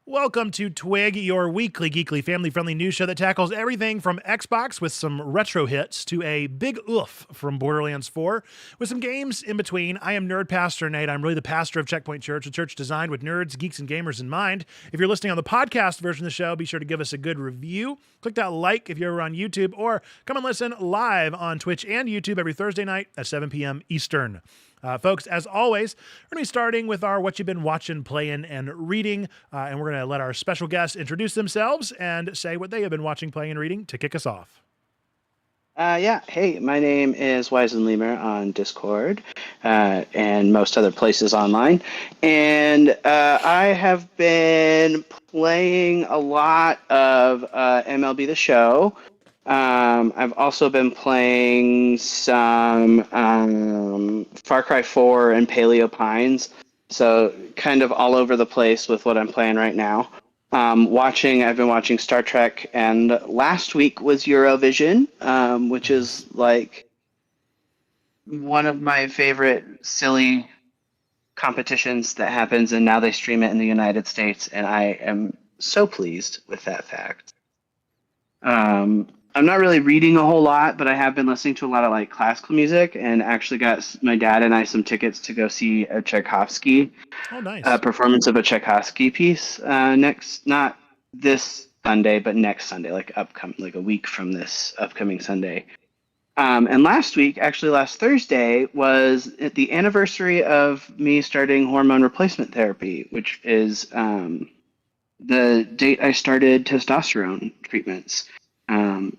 Welcome to TWIG, your weekly geekly family-friendly news show that tackles everything from Xbox with some retro hits to a big oof from Borderlands 4 with some games in between. I am Nerd Pastor Nate. I'm really the pastor of Checkpoint Church, a church designed with nerds, geeks, and gamers in mind. If you're listening on the podcast version of the show, be sure to give us a good review. Click that like if you're ever on YouTube, or come and listen live on Twitch and YouTube every Thursday night at 7 p.m. Eastern. Folks, as always, we're going to be starting with our What You've Been Watching, Playing, and Reading, and we're going to let our special guests introduce themselves and say what they have been watching, playing, and reading to kick us off. Hey, my name is Wisen Lemur on Discord and most other places online. And I have been playing a lot of MLB The Show. I've also been playing some Far Cry 4 and Paleo Pines. So kind of all over the place with what I'm playing right now. I've been watching Star Trek, and last week was Eurovision, which is like one of my favorite silly competitions that happens, and now they stream it in the United States, and I am so pleased with that fact. I'm not really reading a whole lot, but I have been listening to a lot of like classical music, and actually got my dad and I some tickets to go see a Tchaikovsky performance of a Tchaikovsky piece not this Sunday, but next Sunday, like a week from this upcoming Sunday. And last Thursday, was at the anniversary of me starting hormone replacement therapy, which is the date I started testosterone treatments.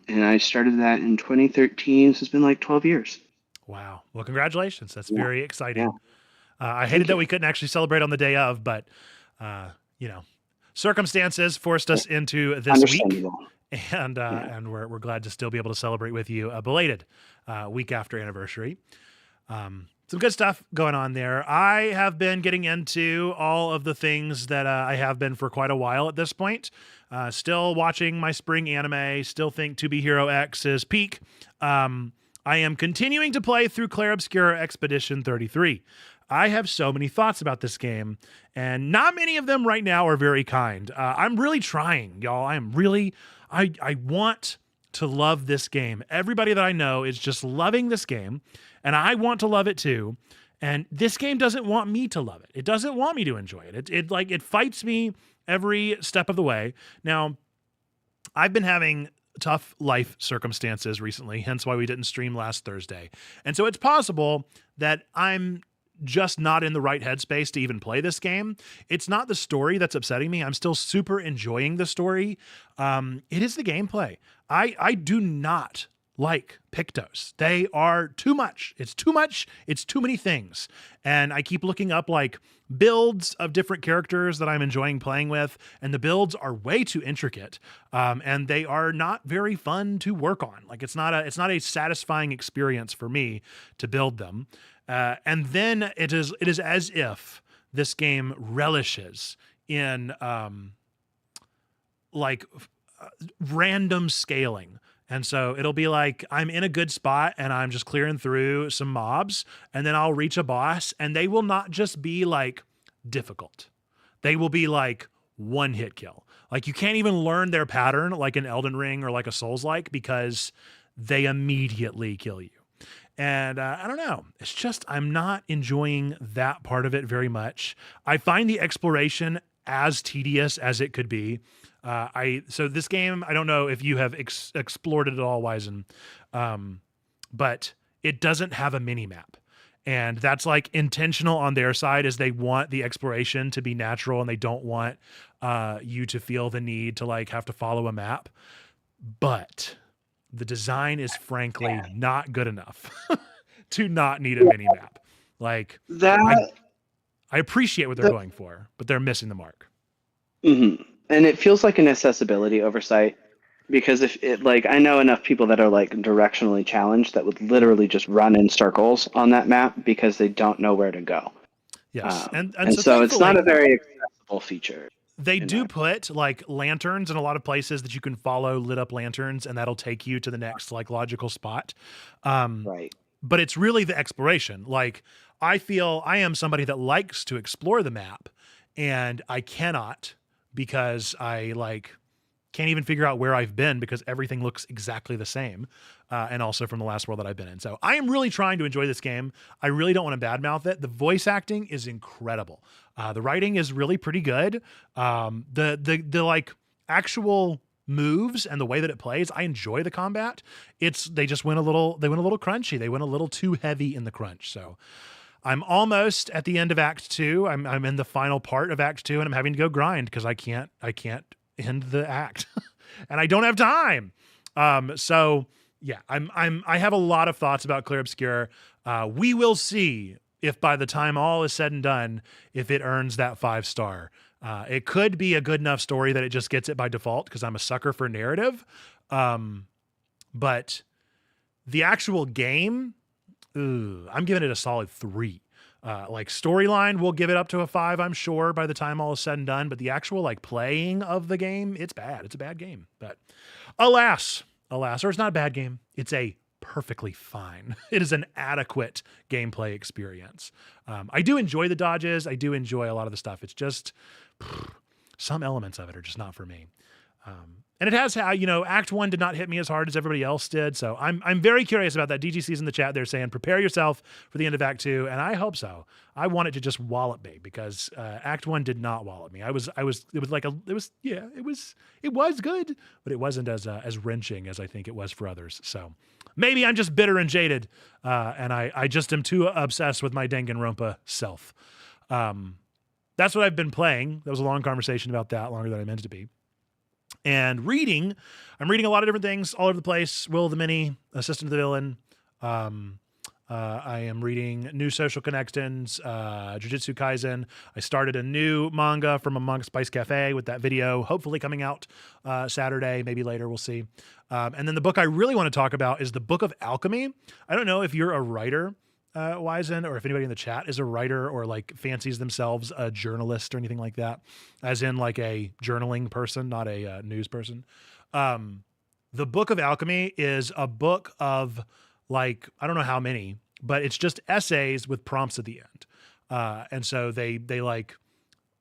And I started that in 2013, so it's been like 12 years. Wow. Well, congratulations. That's very exciting. I hated that we couldn't actually celebrate on the day of, but, circumstances forced us into this week. And we're glad to still be able to celebrate with you a belated week after anniversary. Some good stuff going on there. I have been getting into all of the things that I have been for quite a while at this point. Still watching my spring anime, still think To Be Hero X is peak. I am continuing to play through Clair Obscura Expedition 33. I have so many thoughts about this game, and not many of them right now are very kind. I'm really trying, y'all. I want to love this game. Everybody that I know is just loving this game, and I want to love it too. And this game doesn't want me to love it. It doesn't want me to enjoy it. It fights me every step of the way. Now, I've been having tough life circumstances recently, hence why we didn't stream last Thursday. And so it's possible that I'm just not in the right headspace to even play this game. It's not the story that's upsetting me. I'm still super enjoying the story. It is the gameplay. I do not like Pictos. They are too much. It's too much. It's too many things. And I keep looking up like builds of different characters that I'm enjoying playing with, and the builds are way too intricate. And they are not very fun to work on. Like it's not a satisfying experience for me to build them. And then it is as if this game relishes in random scaling. And so it'll be like I'm in a good spot and I'm just clearing through some mobs, and then I'll reach a boss, and they will not just be like difficult. They will be like one hit kill. Like you can't even learn their pattern like an Elden Ring or like a Souls-like, because they immediately kill you. And I don't know. It's just I'm not enjoying that part of it very much. I find the exploration as tedious as it could be. So this game, I don't know if you have explored it at all, Wisen, but it doesn't have a mini map. And that's like intentional on their side, as they want the exploration to be natural, and they don't want you to feel the need to like have to follow a map. But the design is frankly not good enough to not need a mini map. Like that, I appreciate what they're going for, but they're missing the mark. Mm-hmm. And it feels like an accessibility oversight, because I know enough people that are like directionally challenged that would literally just run in circles on that map because they don't know where to go. Yes. And so it's not a very accessible feature. They do put like lanterns in a lot of places that you can follow, lit up lanterns, and that'll take you to the next like logical spot. Right. But it's really the exploration. Like I feel I am somebody that likes to explore the map, and I cannot because I can't even figure out where I've been because everything looks exactly the same. And also from the last world that I've been in. So I am really trying to enjoy this game. I really don't want to badmouth it. The voice acting is incredible. The writing is really pretty good. The actual moves and the way that it plays, I enjoy the combat. They went a little crunchy. They went a little too heavy in the crunch. So I'm almost at the end of Act 2. I'm in the final part of Act 2, and I'm having to go grind because I can't end the act and I don't have time. So yeah, I have a lot of thoughts about Clear Obscure. We will see if by the time all is said and done, if it earns that 5-star. It could be a good enough story that it just gets it by default because I'm a sucker for narrative. But the actual game, I'm giving it a solid 3. Storyline, we'll give it up to a 5, I'm sure, by the time all is said and done. But the actual playing of the game, it's bad. It's a bad game. But alas, or it's not a bad game. It's a perfectly fine. It is an adequate gameplay experience. I do enjoy the dodges. I do enjoy a lot of the stuff. It's just some elements of it are just not for me. And it has how, Act 1 did not hit me as hard as everybody else did. So I'm very curious about that. DGC's in the chat. They're saying, prepare yourself for the end of Act 2. And I hope so. I want it to just wallop me because Act 1 did not wallop me. It was good, but it wasn't as wrenching as I think it was for others. So maybe I'm just bitter and jaded. And I just am too obsessed with my Danganronpa self. That's what I've been playing. That was a long conversation about that, longer than I meant it to be. And I'm reading a lot of different things all over the place. Will of the Many, Assistant to the Villain. I am reading New Social Connections, Jujutsu Kaisen. I started a new manga from a Manga Spice Cafe with that video, hopefully coming out Saturday, maybe later, we'll see. And then the book I really want to talk about is the Book of Alchemy. I don't know if you're a writer, Wizen, or if anybody in the chat is a writer or fancies themselves a journalist or anything like that, as in a journaling person, not a news person. The Book of Alchemy is a book of I don't know how many, but it's just essays with prompts at the end. And so they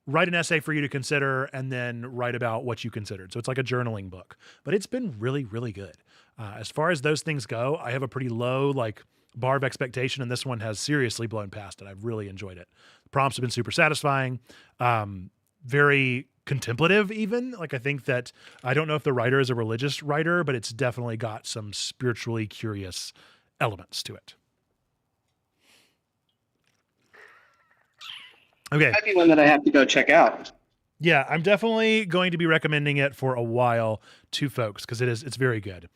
write an essay for you to consider and then write about what you considered. So it's like a journaling book, but it's been really, really good. As far as those things go, I have a pretty low, bar of expectation, and this one has seriously blown past it. I've really enjoyed it. The prompts have been super satisfying, very contemplative even. I think that, I don't know if the writer is a religious writer, but it's definitely got some spiritually curious elements to it. Okay. Might be one that I have to go check out. Yeah, I'm definitely going to be recommending it for a while to folks because it's very good.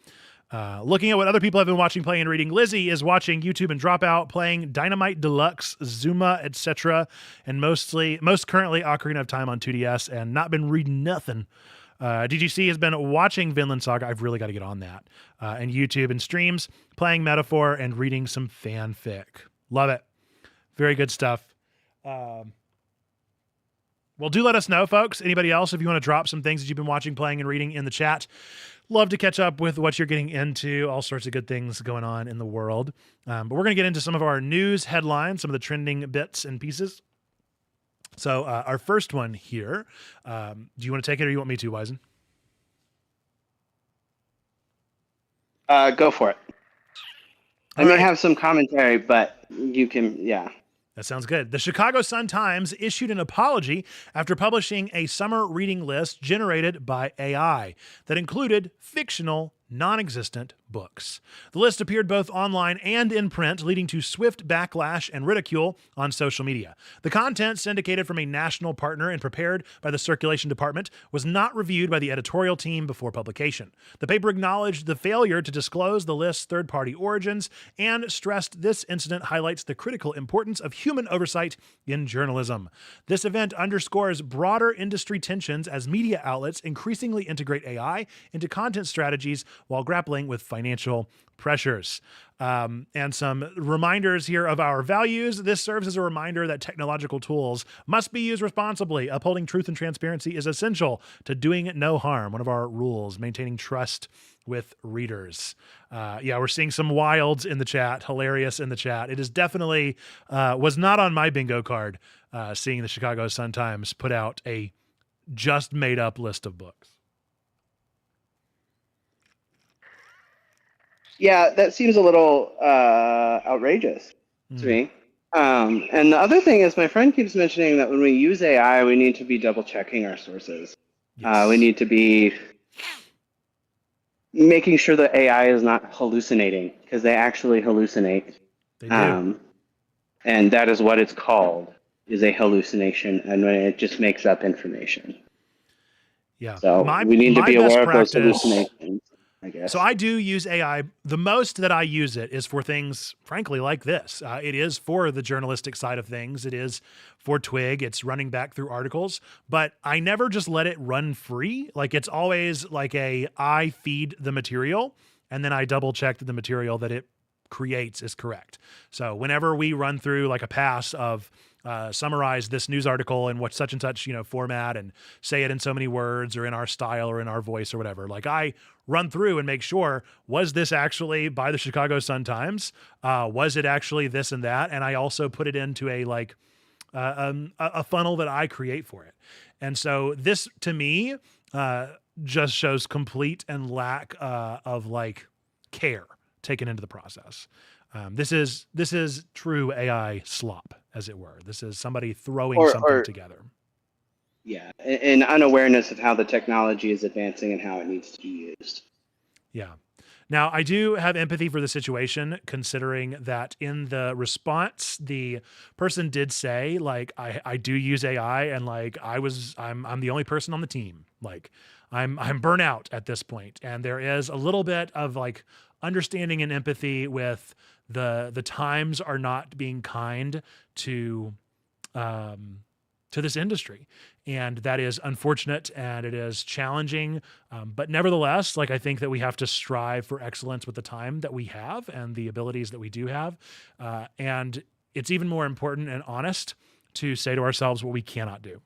Looking at what other people have been watching, playing, and reading, Lizzie is watching YouTube and Dropout, playing Dynamite Deluxe, Zuma, etc., and most currently Ocarina of Time on 2DS, and not been reading nothing. DGC has been watching Vinland Saga. I've really got to get on that. And YouTube and streams, playing Metaphor and reading some fanfic. Love it. Very good stuff. Well, do let us know, folks. Anybody else, if you want to drop some things that you've been watching, playing, and reading in the chat. Love to catch up with what you're getting into, all sorts of good things going on in the world. But we're going to get into some of our news headlines, some of the trending bits and pieces. So our first one here, do you want to take it or you want me to, Wizen? Go for it. I may have some commentary, but you can, yeah. That sounds good. The Chicago Sun-Times issued an apology after publishing a summer reading list generated by AI that included fictional, non-existent books. The list appeared both online and in print, leading to swift backlash and ridicule on social media. The content, syndicated from a national partner and prepared by the circulation department, was not reviewed by the editorial team before publication. The paper acknowledged the failure to disclose the list's third-party origins and stressed this incident highlights the critical importance of human oversight in journalism. This event underscores broader industry tensions as media outlets increasingly integrate AI into content strategies while grappling with financial pressures. And some reminders here of our values. This serves as a reminder that technological tools must be used responsibly. Upholding truth and transparency is essential to doing no harm. One of our rules, maintaining trust with readers. We're seeing some wilds in the chat, hilarious in the chat. It is definitely, was not on my bingo card, seeing the Chicago Sun-Times put out a just made up list of books. Yeah, that seems a little outrageous to me. And the other thing is, my friend keeps mentioning that when we use AI, we need to be double checking our sources. Yes. We need to be making sure that AI is not hallucinating, because they actually hallucinate. They do. And that is what it's called, is a hallucination, and when it just makes up information. Yeah. So we need to be aware of those practice, hallucinations, I guess. So I do use AI. The most that I use it is for things, frankly, like this. It is for the journalistic side of things. It is for TWIG. It's running back through articles, but I never just let it run free. Like, it's always like I feed the material and then I double check that the material that it creates is correct. So whenever we run through like a pass of summarize this news article in what such and such, format, and say it in so many words or in our style or in our voice or whatever, like I run through and make sure, was this actually by the Chicago Sun-Times? Was it actually this and that? And I also put it into a funnel that I create for it. And so this, to me, just shows complete and lack of like care taken into the process. This is true AI slop, as it were. This is somebody throwing something together. Yeah, and unawareness of how the technology is advancing and how it needs to be used. Yeah. Now, I do have empathy for the situation, considering that in the response, the person did say, like, I do use AI, and like I'm the only person on the team. Like, I'm burnout at this point, and there is a little bit of like understanding and empathy with the times are not being kind to this industry. And that is unfortunate and it is challenging. But nevertheless, like, I think that we have to strive for excellence with the time that we have and the abilities that we do have. And it's even more important and honest to say to ourselves what we cannot do.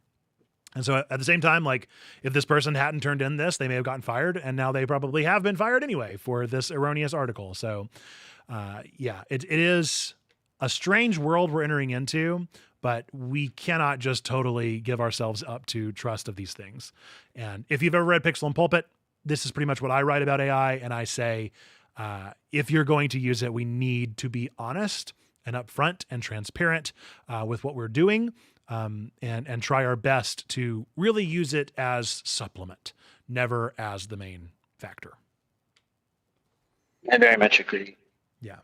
And so at the same time, like, if this person hadn't turned in this, they may have gotten fired, and now they probably have been fired anyway for this erroneous article. So it is a strange world we're entering into, but we cannot just totally give ourselves up to trust of these things. And if you've ever read Pixel and Pulpit, this is pretty much what I write about AI. And I say, if you're going to use it, we need to be honest and upfront and transparent with what we're doing, and try our best to really use it as supplement, never as the main factor. I very much agree. Yeah.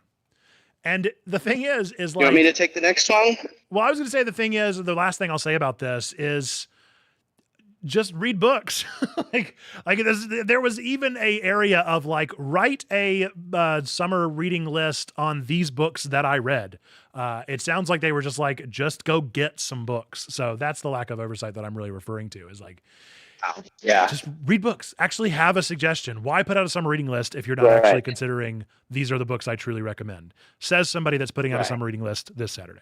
And the thing is like, you want me to take the next one? Well, I was going to say, the thing is, the last thing I'll say about this is just read books. like there was even a area of like, write a summer reading list on these books that I read. It sounds like they were just like, just go get some books. So that's the lack of oversight that I'm really referring to, is like, just read books. Actually have a suggestion. Why put out a summer reading list if you're not actually considering these are the books I truly recommend? Says somebody that's putting out a summer reading list this Saturday.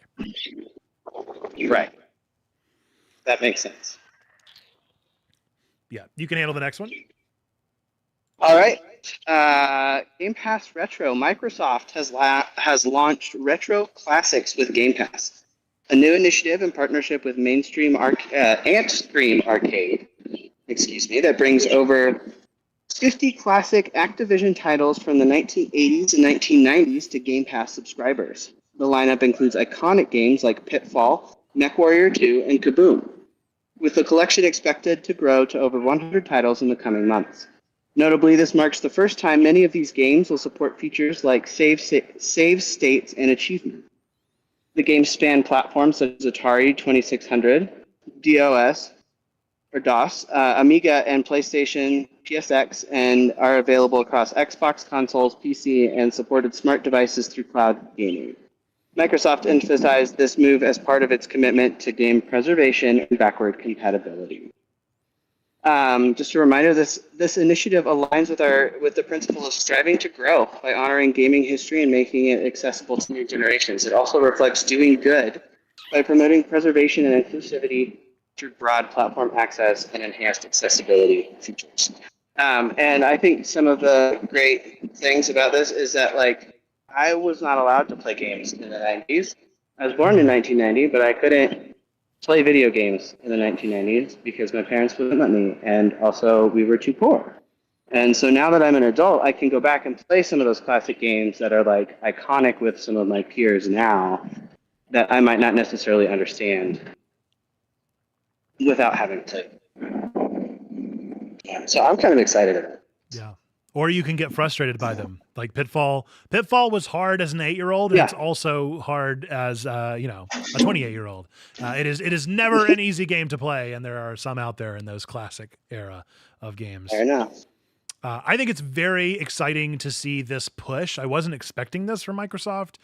Right. That makes sense. Yeah. You can handle the next one. All right. Game Pass Retro. Microsoft has launched Retro Classics with Game Pass, a new initiative in partnership with Antstream Arcade, that brings over 50 classic Activision titles from the 1980s and 1990s to Game Pass subscribers. The lineup includes iconic games like Pitfall, MechWarrior 2, and Kaboom, with the collection expected to grow to over 100 titles in the coming months. Notably, this marks the first time many of these games will support features like save states and achievement. The games span platforms such as Atari 2600, DOS, Amiga, and PlayStation, PSX, and are available across Xbox consoles, PC, and supported smart devices through cloud gaming. Microsoft emphasized this move as part of its commitment to game preservation and backward compatibility. Just a reminder, this initiative aligns with the principle of striving to grow by honoring gaming history and making it accessible to new generations. It also reflects doing good by promoting preservation and inclusivity through broad platform access and enhanced accessibility features. And I think some of the great things about this is that, like, I was not allowed to play games in the 90s. I was born in 1990, but I couldn't play video games in the 1990s because my parents wouldn't let me, and also we were too poor. And so now that I'm an adult, I can go back and play some of those classic games that are like iconic with some of my peers now that I might not necessarily understand without having to. Yeah, so I'm kind of excited about it. Yeah. Or you can get frustrated by them. Like Pitfall. Pitfall was hard as an 8-year-old, and Yeah. it's also hard as a 28-year-old. It is never an easy game to play, and there are some out there in those classic era of games. Fair enough. I think it's very exciting to see this push. I wasn't expecting this from Microsoft.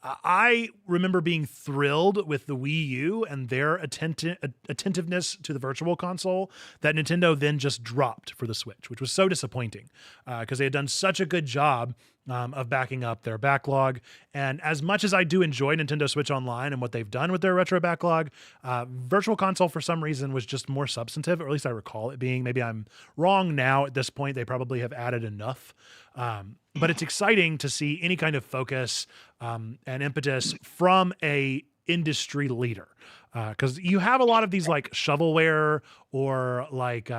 I remember being thrilled with the Wii U and their attentiveness to the Virtual Console that Nintendo then just dropped for the Switch, which was so disappointing because they had done such a good job of backing up their backlog. And as much as I do enjoy Nintendo Switch Online and what they've done with their retro backlog, Virtual Console for some reason was just more substantive, or at least I recall it being. Maybe I'm wrong now at this point. They probably have added enough. But it's exciting to see any kind of focus and impetus from a industry leader. Because you have a lot of these like shovelware or like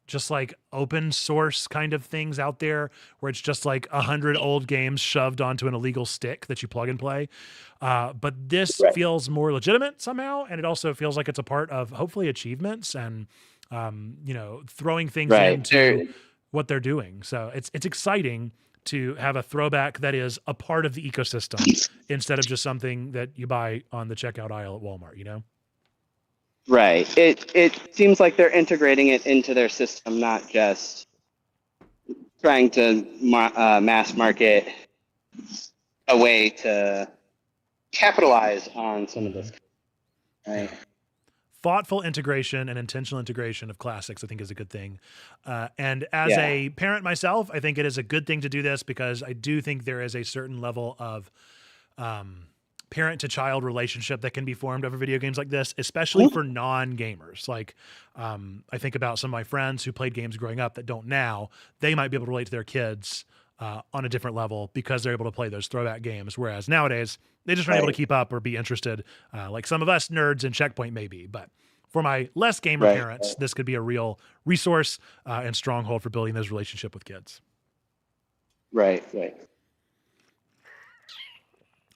just like open source kind of things out there where it's just like 100 old games shoved onto an illegal stick that you plug and play. But this feels more legitimate somehow. And it also feels like it's a part of hopefully achievements and, throwing things into what they're doing. So it's exciting to have a throwback that is a part of the ecosystem instead of just something that you buy on the checkout aisle at Walmart, Right. It seems like they're integrating it into their system, not just trying to mass market a way to capitalize on some of this. Right. Thoughtful integration and intentional integration of classics, I think, is a good thing. And as a parent myself, I think it is a good thing to do this because I do think there is a certain level of parent to child relationship that can be formed over video games like this, especially for non-gamers. Like, I think about some of my friends who played games growing up that don't now. They might be able to relate to their kids on a different level because they're able to play those throwback games. Whereas nowadays they just aren't able to keep up or be interested. Like some of us nerds in Checkpoint maybe, but for my less gamer parents, this could be a real resource and stronghold for building those relationship with kids. Right.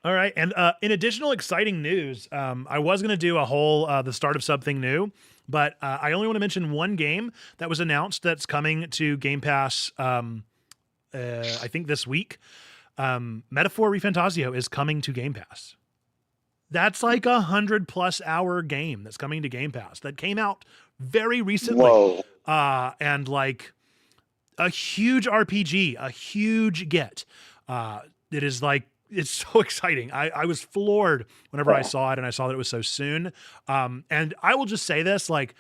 All right. And in additional exciting news, I was going to do a whole the start of something new, but I only want to mention one game that was announced that's coming to Game Pass, I think this week. Metaphor ReFantazio is coming to Game Pass. That's like 100+ hour game that's coming to Game Pass that came out very recently. Whoa. And like a huge RPG, a huge get. It is like, it's so exciting. I was floored whenever I saw it and I saw that it was so soon. And I will just say this, like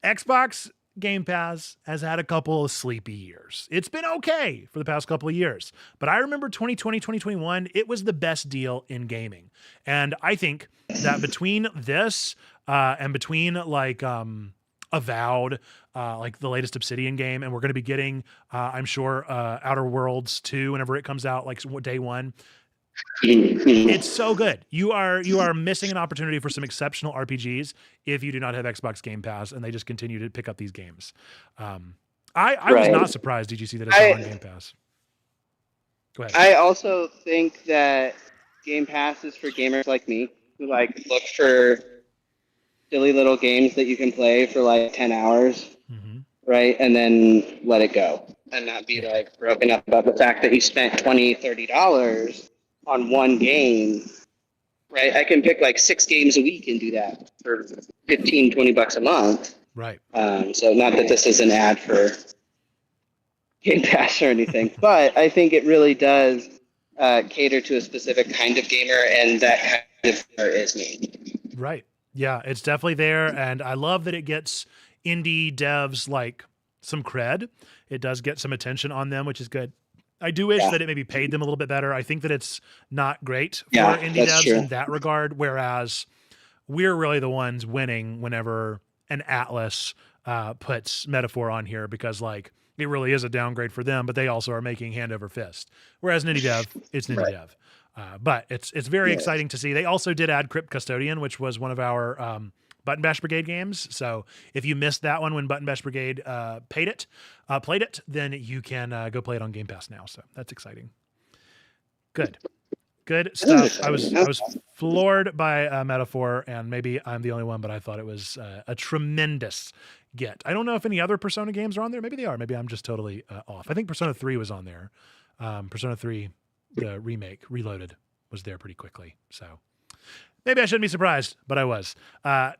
Xbox Game Pass has had a couple of sleepy years. It's been okay for the past couple of years, but I remember 2020, 2021, it was the best deal in gaming. And I think that between this and between like Avowed, like the latest Obsidian game, and we're going to be getting, I'm sure, Outer Worlds 2 whenever it comes out, like day one. It's so good. You are missing an opportunity for some exceptional RPGs if you do not have Xbox Game Pass, and they just continue to pick up these games. I was not surprised. Did you see that it's on Game Pass? Go ahead. I also think that Game Pass is for gamers like me who like look for silly little games that you can play for like 10 hours, right? And then let it go and not be like broken up about the fact that you spent $20, $30 on one game, right? I can pick like 6 games a week and do that for $15, $20 a month. Right. So not that this is an ad for Game Pass or anything, but I think it really does cater to a specific kind of gamer, and that kind of gamer is me. Right. Yeah, it's definitely there. And I love that it gets indie devs like some cred. It does get some attention on them, which is good. I do wish that it maybe paid them a little bit better. I think that it's not great for indie devs in that regard, whereas we're really the ones winning whenever an Atlas puts Metaphor on here, because like it really is a downgrade for them, but they also are making hand over fist. Whereas an indie dev, it's an indie dev. But it's very exciting to see. They also did add Crypt Custodian, which was one of our Button Bash Brigade games. So if you missed that one when Button Bash Brigade played it, then you can go play it on Game Pass now. So that's exciting. Good stuff. I was floored by Metaphor, and maybe I'm the only one, but I thought it was a tremendous get. I don't know if any other Persona games are on there. Maybe they are. Maybe I'm just totally off. I think Persona 3 was on there. Persona 3, the remake, Reloaded, was there pretty quickly. So maybe I shouldn't be surprised, but I was.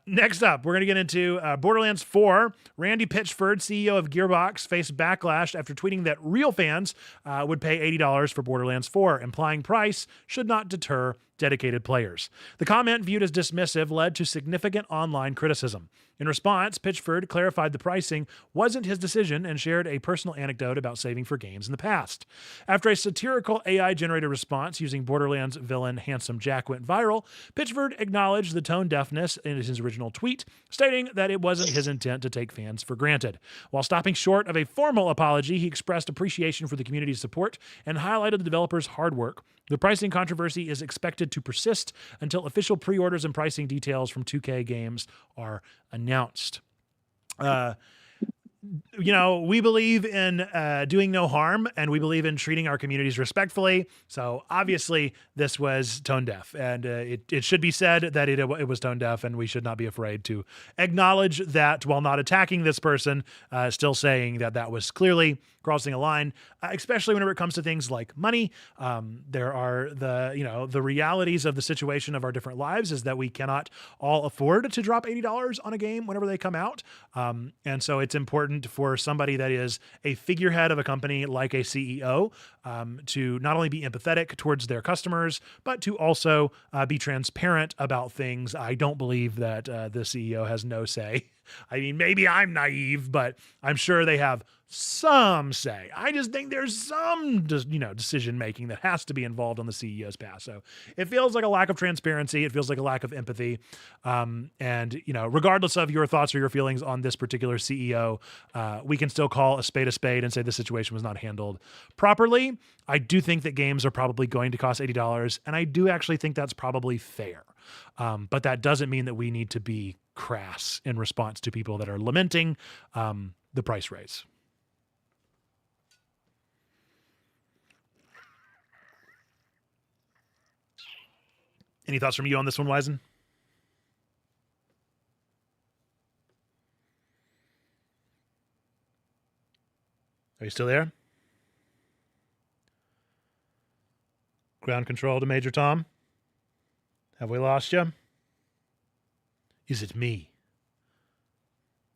Next up, we're going to get into Borderlands 4. Randy Pitchford, CEO of Gearbox, faced backlash after tweeting that real fans would pay $80 for Borderlands 4, implying price should not deter dedicated players. The comment, viewed as dismissive, led to significant online criticism. In response, Pitchford clarified the pricing wasn't his decision and shared a personal anecdote about saving for games in the past. After a satirical AI-generated response using Borderlands villain Handsome Jack went viral, Pitchford acknowledged the tone deafness in his original tweet, stating that it wasn't his intent to take fans for granted. While stopping short of a formal apology, he expressed appreciation for the community's support and highlighted the developers' hard work. The pricing controversy is expected to persist until official pre-orders and pricing details from 2K Games are announced. We believe in doing no harm, and we believe in treating our communities respectfully. So obviously this was tone deaf, and it should be said that it was tone deaf, and we should not be afraid to acknowledge that while not attacking this person, still saying that was clearly crossing a line, especially whenever it comes to things like money. There are the realities of the situation of our different lives is that we cannot all afford to drop $80 on a game whenever they come out. And so it's important for somebody that is a figurehead of a company like a CEO to not only be empathetic towards their customers, but to also be transparent about things. I don't believe that the CEO has no say. I mean, maybe I'm naive, but I'm sure they have some say. I just think there's some, decision making that has to be involved on the CEO's path. So it feels like a lack of transparency. It feels like a lack of empathy. And regardless of your thoughts or your feelings on this particular CEO, we can still call a spade and say the situation was not handled properly. I do think that games are probably going to cost $80, and I do actually think that's probably fair. But that doesn't mean that we need to be crass in response to people that are lamenting the price raise. Any thoughts from you on this one, Wizen? Are you still there? Ground control to Major Tom? Have we lost you? Is it me?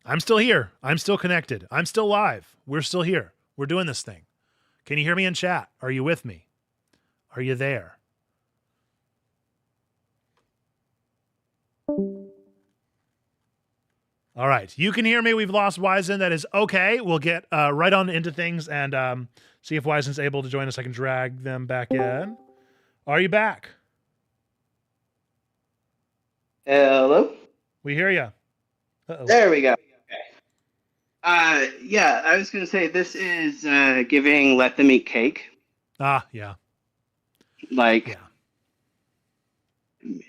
I'm still here. I'm still connected. I'm still live. We're still here. We're doing this thing. Can you hear me in chat? Are you with me? Are you there? All right. You can hear me. We've lost Wizen. That is okay. We'll get right on into things and see if Wizen's able to join us. I can drag them back in. Are you back? Hello? We hear you. Uh-oh. There we go. Okay. Yeah, I was going to say this is giving Let Them Eat Cake. Ah, yeah.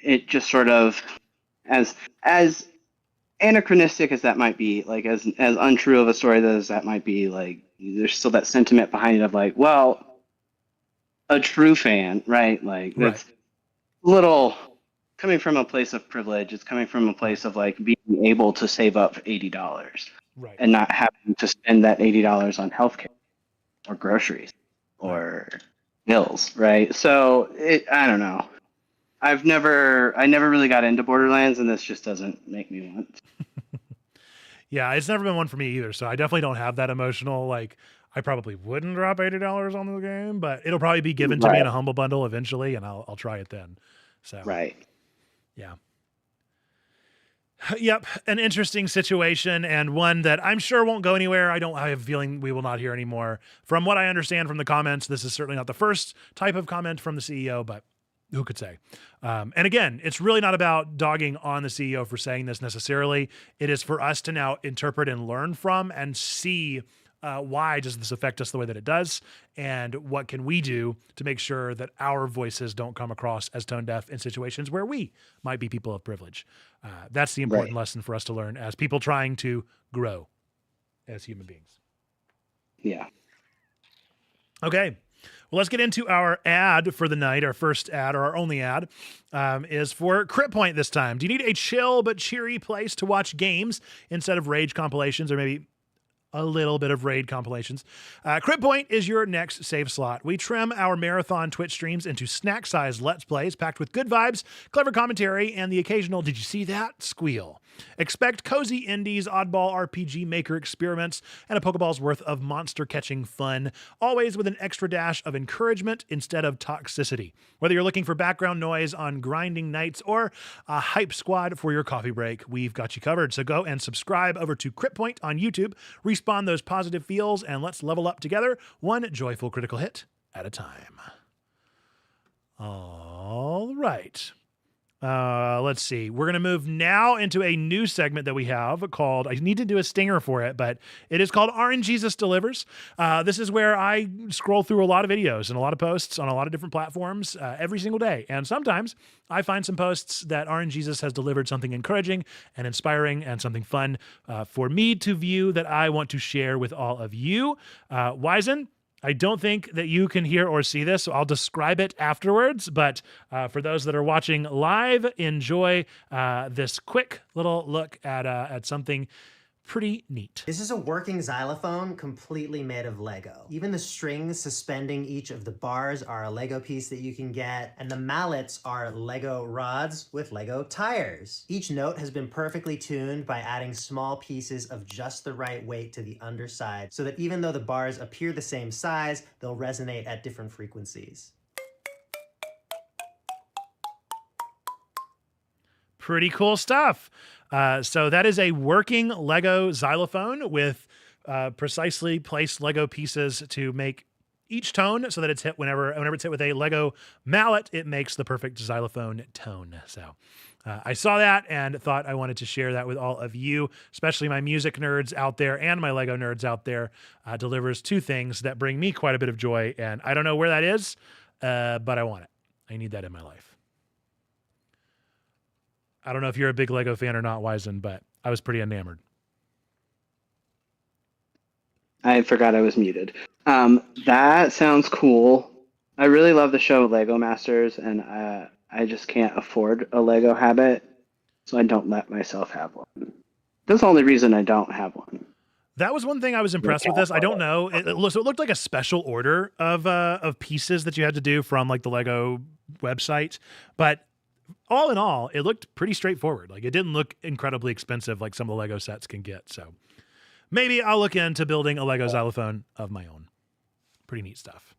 It just sort of, as anachronistic as that might be, like as untrue of a story as that might be, like there's still that sentiment behind it of like, well, a true fan, right? Like that's a little coming from a place of privilege. It's coming from a place of like being able to save up $80, right, and not having to spend that $80 on healthcare or groceries or bills, right? So I don't know. I never really got into Borderlands, and this just doesn't make me want. Yeah, it's never been one for me either. So I definitely don't have that emotional, like, I probably wouldn't drop $80 on the game, but it'll probably be given to me in a Humble Bundle eventually, and I'll try it then. So yeah. Yep, an interesting situation, and one that I'm sure won't go anywhere. I have a feeling we will not hear anymore. From what I understand from the comments, this is certainly not the first type of comment from the CEO, but who could say? And again, it's really not about dogging on the CEO for saying this necessarily. It is for us to now interpret and learn from and see why does this affect us the way that it does? And what can we do to make sure that our voices don't come across as tone deaf in situations where we might be people of privilege? That's the important lesson for us to learn as people trying to grow as human beings. Yeah. Okay. Well, let's get into our ad for the night. Our first ad, or our only ad, is for Crit Point this time. Do you need a chill but cheery place to watch games instead of rage compilations, or maybe a little bit of raid compilations? Crit Point is your next save slot. We trim our marathon Twitch streams into snack-sized Let's Plays packed with good vibes, clever commentary, and the occasional "did you see that?" squeal. Expect cozy indies, oddball RPG maker experiments, and a Pokeball's worth of monster-catching fun, always with an extra dash of encouragement instead of toxicity. Whether you're looking for background noise on grinding nights or a hype squad for your coffee break, we've got you covered. So go and subscribe over to Crit Point on YouTube, respawn those positive feels, and let's level up together, one joyful critical hit at a time. All right. Let's see. We're going to move now into a new segment that we have called, I need to do a stinger for it, but it is called RNGesus Delivers. This is where I scroll through a lot of videos and a lot of posts on a lot of different platforms every single day. And sometimes I find some posts that RNGesus has delivered something encouraging and inspiring and something fun for me to view that I want to share with all of you. Wizen, I don't think that you can hear or see this, so I'll describe it afterwards. But for those that are watching live, enjoy this quick little look at something pretty neat. This is a working xylophone completely made of Lego. Even the strings suspending each of the bars are a Lego piece that you can get, and the mallets are Lego rods with Lego tires. Each note has been perfectly tuned by adding small pieces of just the right weight to the underside, so that even though the bars appear the same size, they'll resonate at different frequencies. Pretty cool stuff. So that is a working Lego xylophone with precisely placed Lego pieces to make each tone so that it's hit whenever it's hit with a Lego mallet, it makes the perfect xylophone tone. So I saw that and thought I wanted to share that with all of you, especially my music nerds out there and my Lego nerds out there. Delivers two things that bring me quite a bit of joy, and I don't know where that is, but I want it. I need that in my life. I don't know if you're a big Lego fan or not, Wizen, but I was pretty enamored. I forgot I was muted. That sounds cool. I really love the show Lego Masters, and I just can't afford a Lego habit, so I don't let myself have one. That's the only reason I don't have one. That was one thing I was impressed with this. I don't know. It looked like a special order of pieces that you had to do from like the Lego website, but all in all, it looked pretty straightforward. Like, it didn't look incredibly expensive like some of the Lego sets can get. So maybe I'll look into building a Lego xylophone of my own. Pretty neat stuff.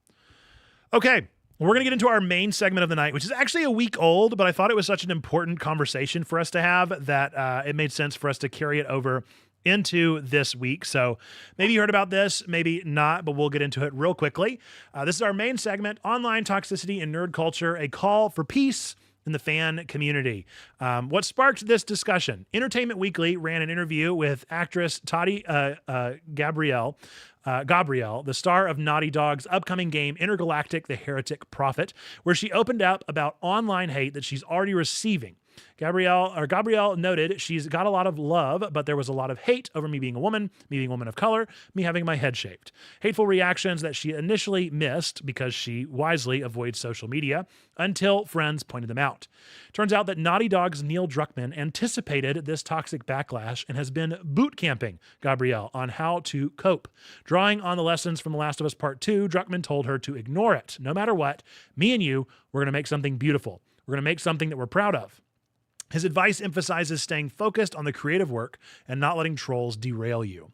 Okay, we're going to get into our main segment of the night, which is actually a week old, but I thought it was such an important conversation for us to have that it made sense for us to carry it over into this week. So maybe you heard about this, maybe not, but we'll get into it real quickly. This is our main segment, Online Toxicity and Nerd Culture, a call for peace in the fan community. What sparked this discussion? Entertainment Weekly ran an interview with actress Tati Gabrielle, the star of Naughty Dog's upcoming game Intergalactic: The Heretic Prophet, where she opened up about online hate that she's already receiving. Gabrielle noted she's got a lot of love, but there was a lot of hate over me being a woman of color, me having my head shaved. Hateful reactions that she initially missed because she wisely avoids social media until friends pointed them out. Turns out that Naughty Dog's Neil Druckmann anticipated this toxic backlash and has been boot camping Gabrielle on how to cope. Drawing on the lessons from The Last of Us Part 2, Druckmann told her to ignore it. No matter what, me and you, we're going to make something beautiful. We're going to make something that we're proud of. His advice emphasizes staying focused on the creative work and not letting trolls derail you.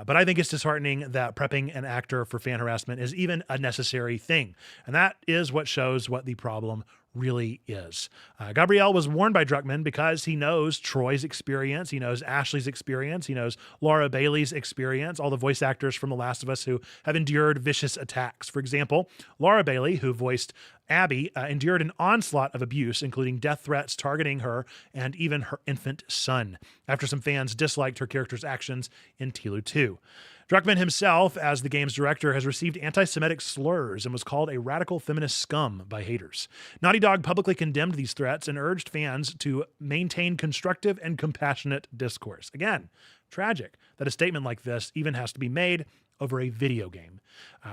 But I think it's disheartening that prepping an actor for fan harassment is even a necessary thing. And that is what shows what the problem really is. Gabrielle was warned by Druckmann because he knows Troy's experience, he knows Ashley's experience, he knows Laura Bailey's experience, all the voice actors from The Last of Us who have endured vicious attacks. For example, Laura Bailey, who voiced Abby, endured an onslaught of abuse, including death threats targeting her and even her infant son, after some fans disliked her character's actions in TLU 2. Druckmann himself, as the game's director, has received anti-Semitic slurs and was called a radical feminist scum by haters. Naughty Dog publicly condemned these threats and urged fans to maintain constructive and compassionate discourse. Again, tragic that a statement like this even has to be made over a video game.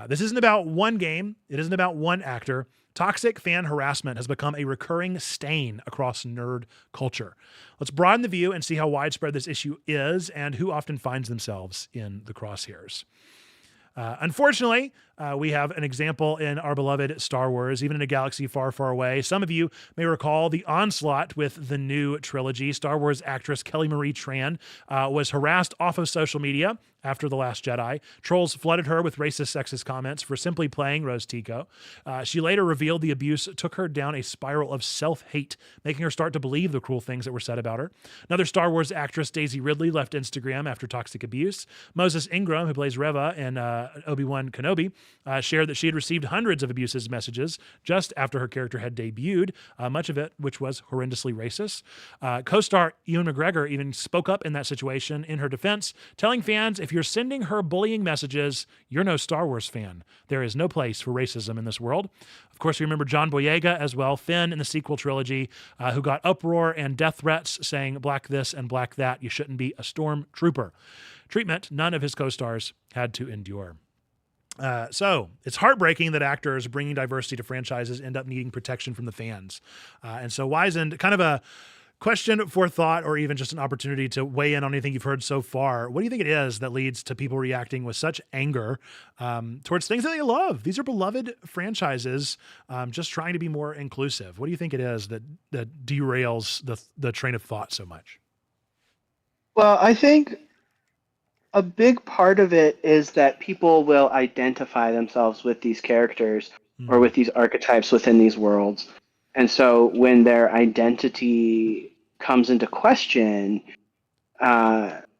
This isn't about one game. It isn't about one actor. Toxic fan harassment has become a recurring stain across nerd culture. Let's broaden the view and see how widespread this issue is and who often finds themselves in the crosshairs. Unfortunately, we have an example in our beloved Star Wars, even in a galaxy far, far away. Some of you may recall the onslaught with the new trilogy. Star Wars actress Kelly Marie Tran was harassed off of social media after The Last Jedi. Trolls flooded her with racist, sexist comments for simply playing Rose Tico. She later revealed the abuse took her down a spiral of self-hate, making her start to believe the cruel things that were said about her. Another Star Wars actress, Daisy Ridley, left Instagram after toxic abuse. Moses Ingram, who plays Reva in Obi-Wan Kenobi, shared that she had received hundreds of abusive messages just after her character had debuted, much of it which was horrendously racist. Co-star Ewan McGregor even spoke up in that situation in her defense, telling fans, if you're sending her bullying messages, you're no Star Wars fan. There is no place for racism in this world. Of course, we remember John Boyega as well, Finn in the sequel trilogy, who got uproar and death threats saying black this and black that. You shouldn't be a stormtrooper. Treatment none of his co-stars had to endure. So it's heartbreaking that actors bringing diversity to franchises end up needing protection from the fans. And so Wisened, kind of a question for thought or even just an opportunity to weigh in on anything you've heard so far. What do you think it is that leads to people reacting with such anger towards things that they love? These are beloved franchises, just trying to be more inclusive. What do you think it is that derails the train of thought so much? Well, I think a big part of it is that people will identify themselves with these characters or with these archetypes within these worlds. And so when their identity comes into question,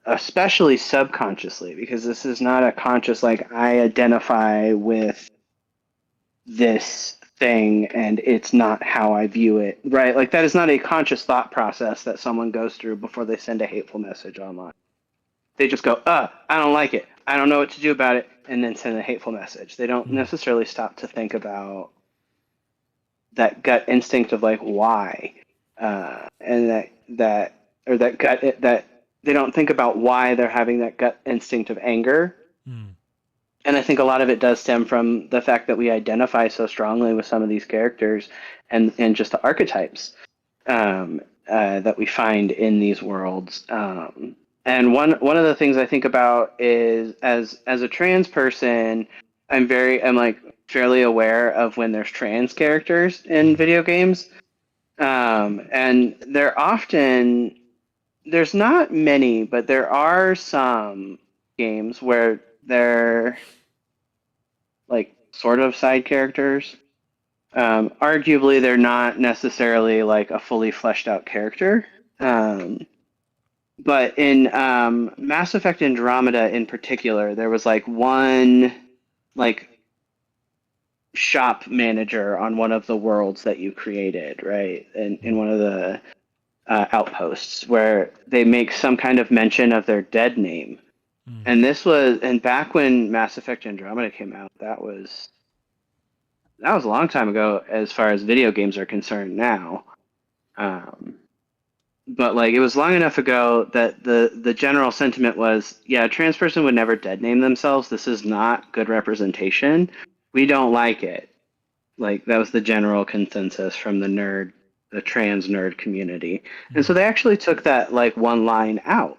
especially subconsciously, because this is not a conscious, like, I identify with this thing and it's not how I view it, right? Like, that is not a conscious thought process that someone goes through before they send a hateful message online. They just go, I don't like it. I don't know what to do about it. And then send a hateful message. They don't necessarily stop to think about that gut instinct of like, why? And that they don't think about why they're having that gut instinct of anger. And I think a lot of it does stem from the fact that we identify so strongly with some of these characters and just the archetypes that we find in these worlds. And one of the things I think about is as a trans person, I'm like fairly aware of when there's trans characters in video games. And there's not many, but there are some games where they're like sort of side characters. Arguably, they're not necessarily like a fully fleshed out character. But in Mass Effect Andromeda in particular, there was like one like shop manager on one of the worlds that you created, right? In one of the outposts where they make some kind of mention of their dead name. And back when Mass Effect Andromeda came out, that was a long time ago as far as video games are concerned now. But like it was long enough ago that the general sentiment was, yeah, a trans person would never dead name themselves. This is not good representation. We don't like it. Like that was the general consensus from the trans nerd community. And so they actually took that like one line out.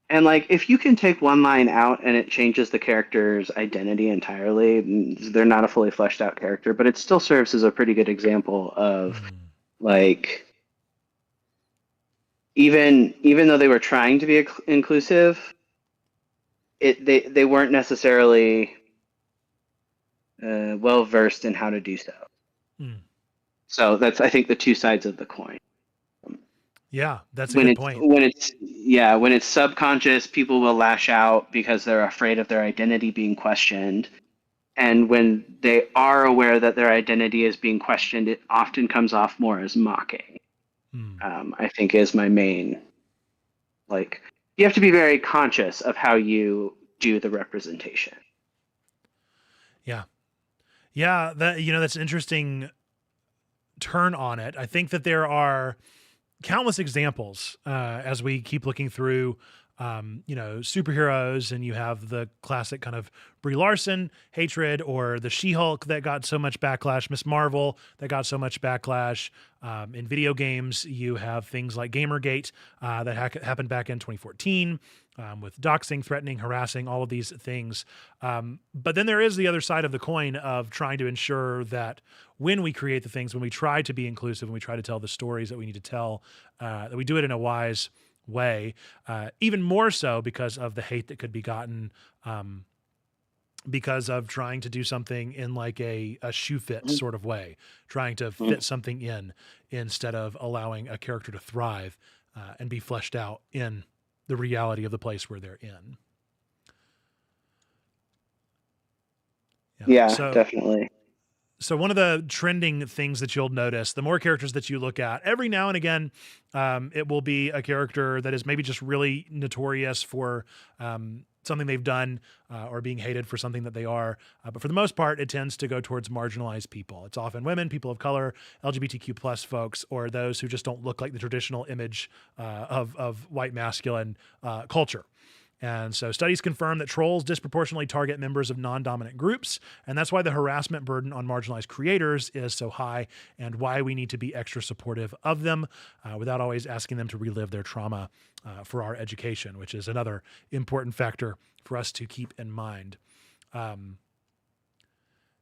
And like if you can take one line out and it changes the character's identity entirely, they're not a fully fleshed out character, but it still serves as a pretty good example of like even though they were trying to be inclusive, they weren't necessarily well versed in how to do so. So that's, I think, the two sides of the coin. Yeah, that's a good point. When it's subconscious, people will lash out because they're afraid of their identity being questioned. And when they are aware that their identity is being questioned, it often comes off more as mocking. I think is my main, like, you have to be very conscious of how you do the representation. Yeah. Yeah. That's an interesting turn on it. I think that there are countless examples as we keep looking through superheroes, and you have the classic kind of Brie Larson hatred, or the She-Hulk that got so much backlash, Miss Marvel that got so much backlash. In video games, you have things like Gamergate that happened back in 2014 with doxing, threatening, harassing, all of these things. But then there is the other side of the coin of trying to ensure that when we create the things, when we try to be inclusive, when we try to tell the stories that we need to tell, that we do it in a wise way, even more so because of the hate that could be gotten because of trying to do something in like a shoe fit sort of way, trying to fit something in instead of allowing a character to thrive and be fleshed out in the reality of the place where they're in. Yeah, definitely. So one of the trending things that you'll notice, the more characters that you look at, every now and again, it will be a character that is maybe just really notorious for something they've done or being hated for something that they are. But for the most part, it tends to go towards marginalized people. It's often women, people of color, LGBTQ plus folks, or those who just don't look like the traditional image of white masculine culture. And so studies confirm that trolls disproportionately target members of non-dominant groups, and that's why the harassment burden on marginalized creators is so high, and why we need to be extra supportive of them without always asking them to relive their trauma for our education, which is another important factor for us to keep in mind.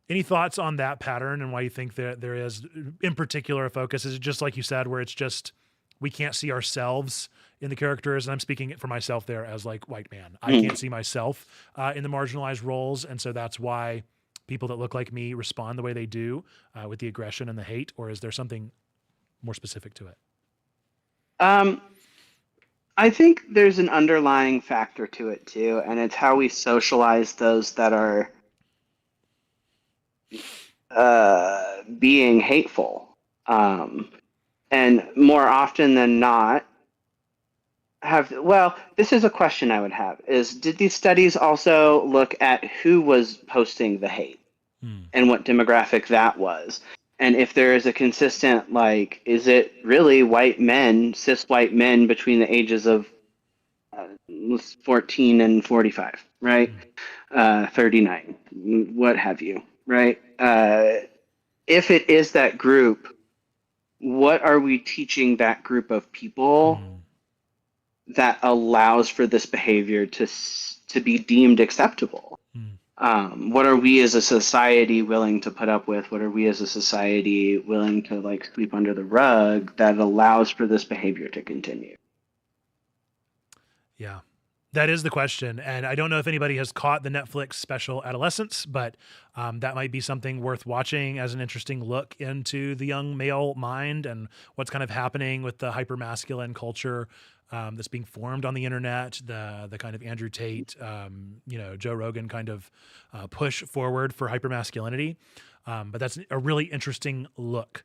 Any thoughts on that pattern and why you think that there is, in particular, a focus? Is it just like you said, where it's just we can't see ourselves in the characters? And I'm speaking for myself there as like white man. I can't see myself in the marginalized roles. And so that's why people that look like me respond the way they do with the aggression and the hate, or is there something more specific to it? I think there's an underlying factor to it too, and it's how we socialize those that are being hateful. And more often than not, this is a question I would have, is did these studies also look at who was posting the hate and what demographic that was? And if there is a consistent, like, is it really white men, cis white men between the ages of 14 and 45, right? 39, what have you, right? If it is that group, what are we teaching that group of people that allows for this behavior to be deemed acceptable? What are we as a society willing to put up with? What are we as a society willing to like sweep under the rug that allows for this behavior to continue? Yeah, that is the question. And I don't know if anybody has caught the Netflix special Adolescence, but that might be something worth watching as an interesting look into the young male mind and what's kind of happening with the hypermasculine culture that's being formed on the internet, the kind of Andrew Tate, Joe Rogan kind of push forward for hypermasculinity. But that's a really interesting look.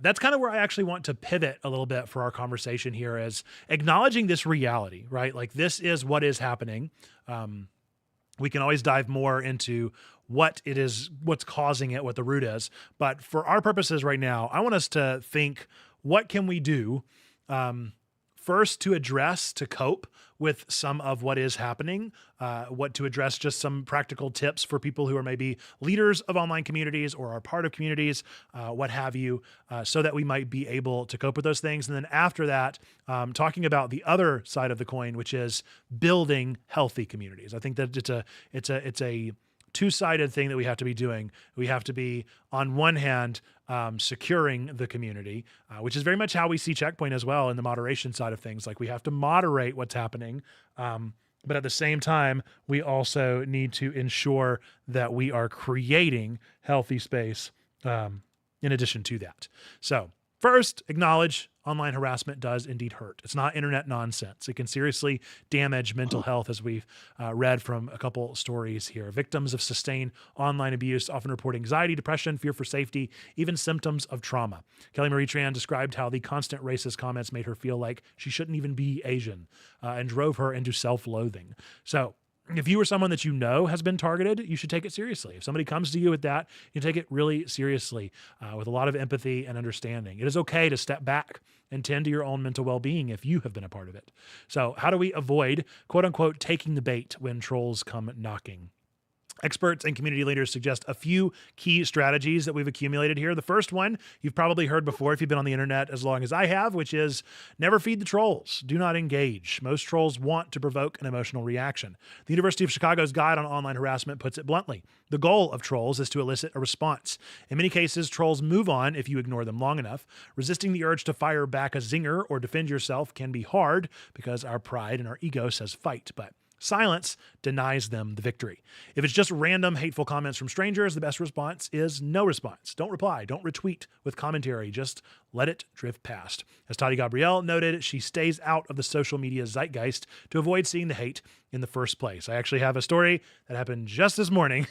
That's kind of where I actually want to pivot a little bit for our conversation here, is acknowledging this reality, right? Like, this is what is happening. We can always dive more into what it is, what's causing it, what the root is. But for our purposes right now, I want us to think, what can we do first to address, to cope with some of what is happening, what to address, just some practical tips for people who are maybe leaders of online communities or are part of communities, what have you, so that we might be able to cope with those things. And then after that, talking about the other side of the coin, which is building healthy communities. I think that it's a two-sided thing that we have to be doing. We have to be, on one hand, securing the community, which is very much how we see Checkpoint as well in the moderation side of things. Like, we have to moderate what's happening. But at the same time, we also need to ensure that we are creating healthy space in addition to that. So first, acknowledge online harassment does indeed hurt. It's not internet nonsense. It can seriously damage mental health, as we've read from a couple stories here. Victims of sustained online abuse often report anxiety, depression, fear for safety, even symptoms of trauma. Kelly Marie Tran described how the constant racist comments made her feel like she shouldn't even be Asian and drove her into self-loathing. So if you or someone that you know has been targeted, you should take it seriously. If somebody comes to you with that, you take it really seriously with a lot of empathy and understanding. It is okay to step back and tend to your own mental well-being if you have been a part of it. So how do we avoid, quote unquote, taking the bait when trolls come knocking? Experts and community leaders suggest a few key strategies that we've accumulated here. The first one you've probably heard before if you've been on the internet as long as I have, which is never feed the trolls. Do not engage. Most trolls want to provoke an emotional reaction. The University of Chicago's Guide on Online Harassment puts it bluntly. The goal of trolls is to elicit a response. In many cases, trolls move on if you ignore them long enough. Resisting the urge to fire back a zinger or defend yourself can be hard because our pride and our ego says fight, but silence denies them the victory. If it's just random hateful comments from strangers, the best response is no response. Don't reply. Don't retweet with commentary. Just let it drift past. As Tati Gabrielle noted, she stays out of the social media zeitgeist to avoid seeing the hate in the first place. I actually have a story that happened just this morning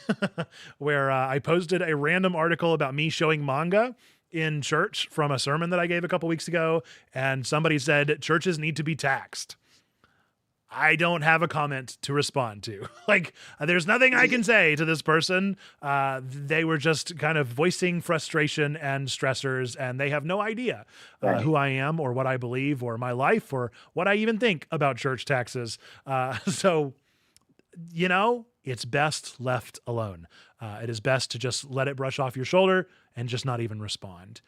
where I posted a random article about me showing manga in church from a sermon that I gave a couple weeks ago, and somebody said churches need to be taxed. I don't have a comment to respond to. There's nothing I can say to this person. They were just kind of voicing frustration and stressors, and they have no idea who I am or what I believe or my life or what I even think about church taxes. So, it's best left alone. It is best to just let it brush off your shoulder and just not even respond.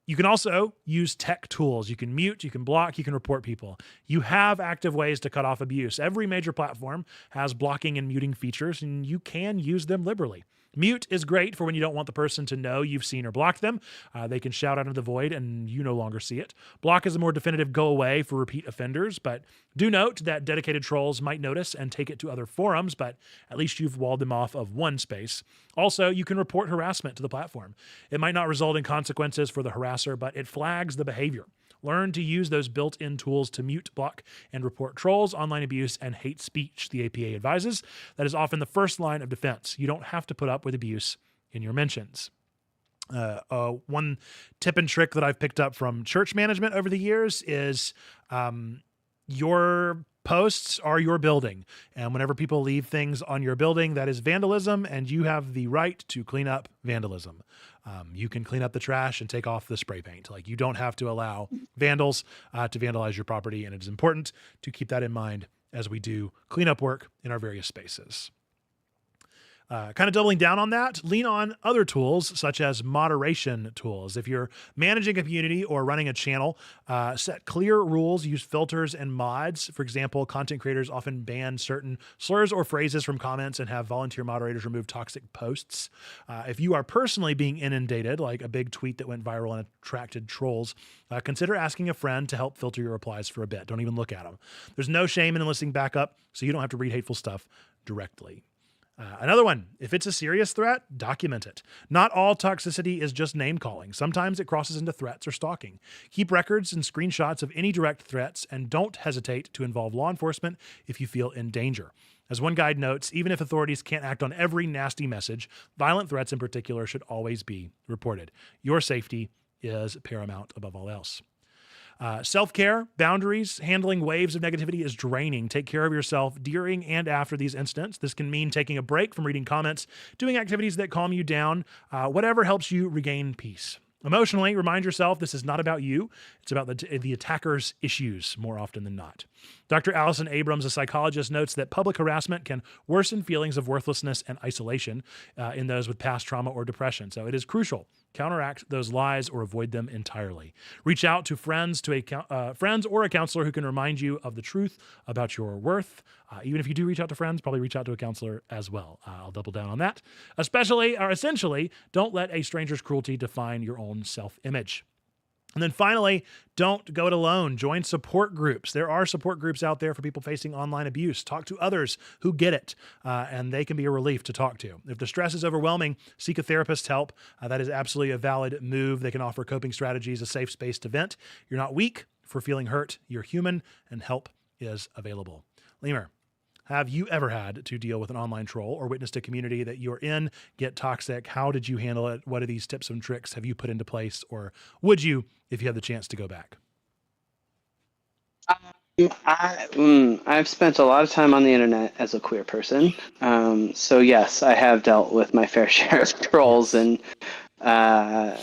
You can also use tech tools. You can mute, you can block, you can report people. You have active ways to cut off abuse. Every major platform has blocking and muting features, and you can use them liberally. Mute is great for when you don't want the person to know you've seen or blocked them. They can shout out of the void and you no longer see it. Block is a more definitive go away for repeat offenders, but do note that dedicated trolls might notice and take it to other forums, but at least you've walled them off of one space. Also, you can report harassment to the platform. It might not result in consequences for the harasser, but it flags the behavior. Learn to use those built-in tools to mute, block, and report trolls, online abuse, and hate speech, the APA advises. That is often the first line of defense. You don't have to put up with abuse in your mentions. One tip and trick that I've picked up from church management over the years is your posts are your building. And whenever people leave things on your building, that is vandalism, and you have the right to clean up vandalism. You can clean up the trash and take off the spray paint. You don't have to allow vandals to vandalize your property. And it is important to keep that in mind as we do cleanup work in our various spaces. Kind of doubling down on that, lean on other tools such as moderation tools. If you're managing a community or running a channel, set clear rules, use filters and mods. For example, content creators often ban certain slurs or phrases from comments and have volunteer moderators remove toxic posts. If you are personally being inundated, like a big tweet that went viral and attracted trolls, consider asking a friend to help filter your replies for a bit. Don't even look at them. There's no shame in enlisting backup, so you don't have to read hateful stuff directly. Another one, if it's a serious threat, document it. Not all toxicity is just name calling. Sometimes it crosses into threats or stalking. Keep records and screenshots of any direct threats and don't hesitate to involve law enforcement if you feel in danger. As one guide notes, even if authorities can't act on every nasty message, violent threats in particular should always be reported. Your safety is paramount above all else. Self-care, boundaries, handling waves of negativity is draining. Take care of yourself during and after these incidents. This can mean taking a break from reading comments, doing activities that calm you down, whatever helps you regain peace. Emotionally, remind yourself this is not about you. It's about the attacker's issues more often than not. Dr. Allison Abrams, a psychologist, notes that public harassment can worsen feelings of worthlessness and isolation in those with past trauma or depression. So it is crucial. Counteract those lies or avoid them entirely. Reach out to friends or a counselor who can remind you of the truth about your worth. Even if you do reach out to friends, probably reach out to a counselor as well. I'll double down on that. Essentially, don't let a stranger's cruelty define your own self-image. And then finally, don't go it alone. Join support groups. There are support groups out there for people facing online abuse. Talk to others who get it, and they can be a relief to talk to. If the stress is overwhelming, seek a therapist's help. That is absolutely a valid move. They can offer coping strategies, a safe space to vent. You're not weak for feeling hurt. You're human, and help is available. Lemur, have you ever had to deal with an online troll or witnessed a community that you're in get toxic? How did you handle it? What are these tips and tricks have you put into place, or would you if you had the chance to go back? I've spent a lot of time on the internet as a queer person. So yes, I have dealt with my fair share of trolls Yes. and uh,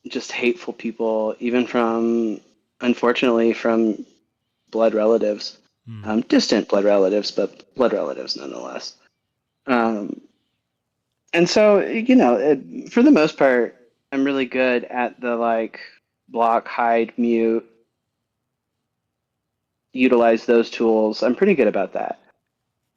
just hateful people, even unfortunately, from blood relatives, Mm. distant blood relatives, but blood relatives nonetheless. Um, and so, for the most part, I'm really good at the like block, hide, mute, utilize those tools. I'm pretty good about that.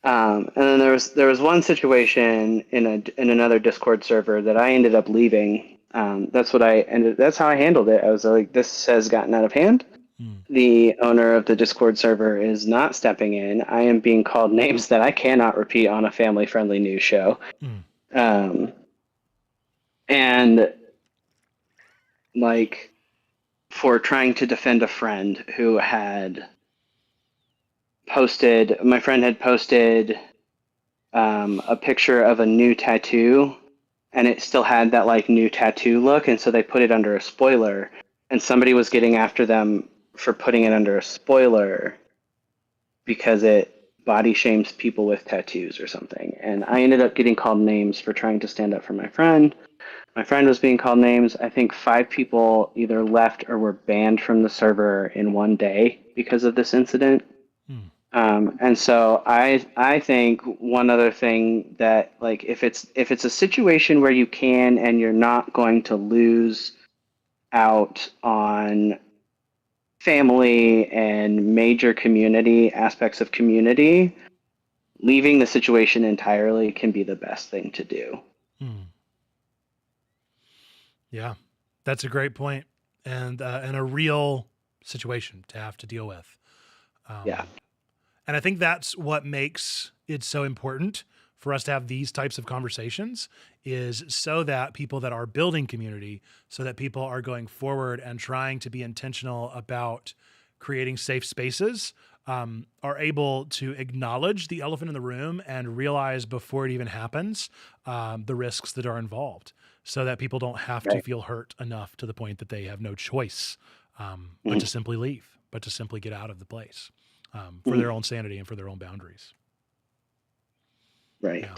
And then there was one situation in another Discord server that I ended up leaving. That's how I handled it. I was like, this has gotten out of hand. Mm. The owner of the Discord server is not stepping in. I am being called names that I cannot repeat on a family-friendly news show. Mm. Um, and like for trying to defend a friend who had my friend had posted a picture of a new tattoo, and it still had that like new tattoo look, and so they put it under a spoiler, and somebody was getting after them for putting it under a spoiler because it body shames people with tattoos or something. And I ended up getting called names for trying to stand up for my friend. My friend was being called names. I think 5 people either left or were banned from the server in one day because of this incident. Mm. And so I think one other thing that like if it's a situation where you can and you're not going to lose out on family and major community aspects of community, leaving the situation entirely can be the best thing to do. Mm. Yeah, that's a great point, and a real situation to have to deal with. Yeah. And I think that's what makes it so important for us to have these types of conversations, is so that people that are building community, so that people are going forward and trying to be intentional about creating safe spaces, are able to acknowledge the elephant in the room and realize before it even happens the risks that are involved, so that people don't have to Right. feel hurt enough to the point that they have no choice but to Mhm. simply leave, but to simply get out of the place for Mhm. their own sanity and for their own boundaries. Right. Yeah.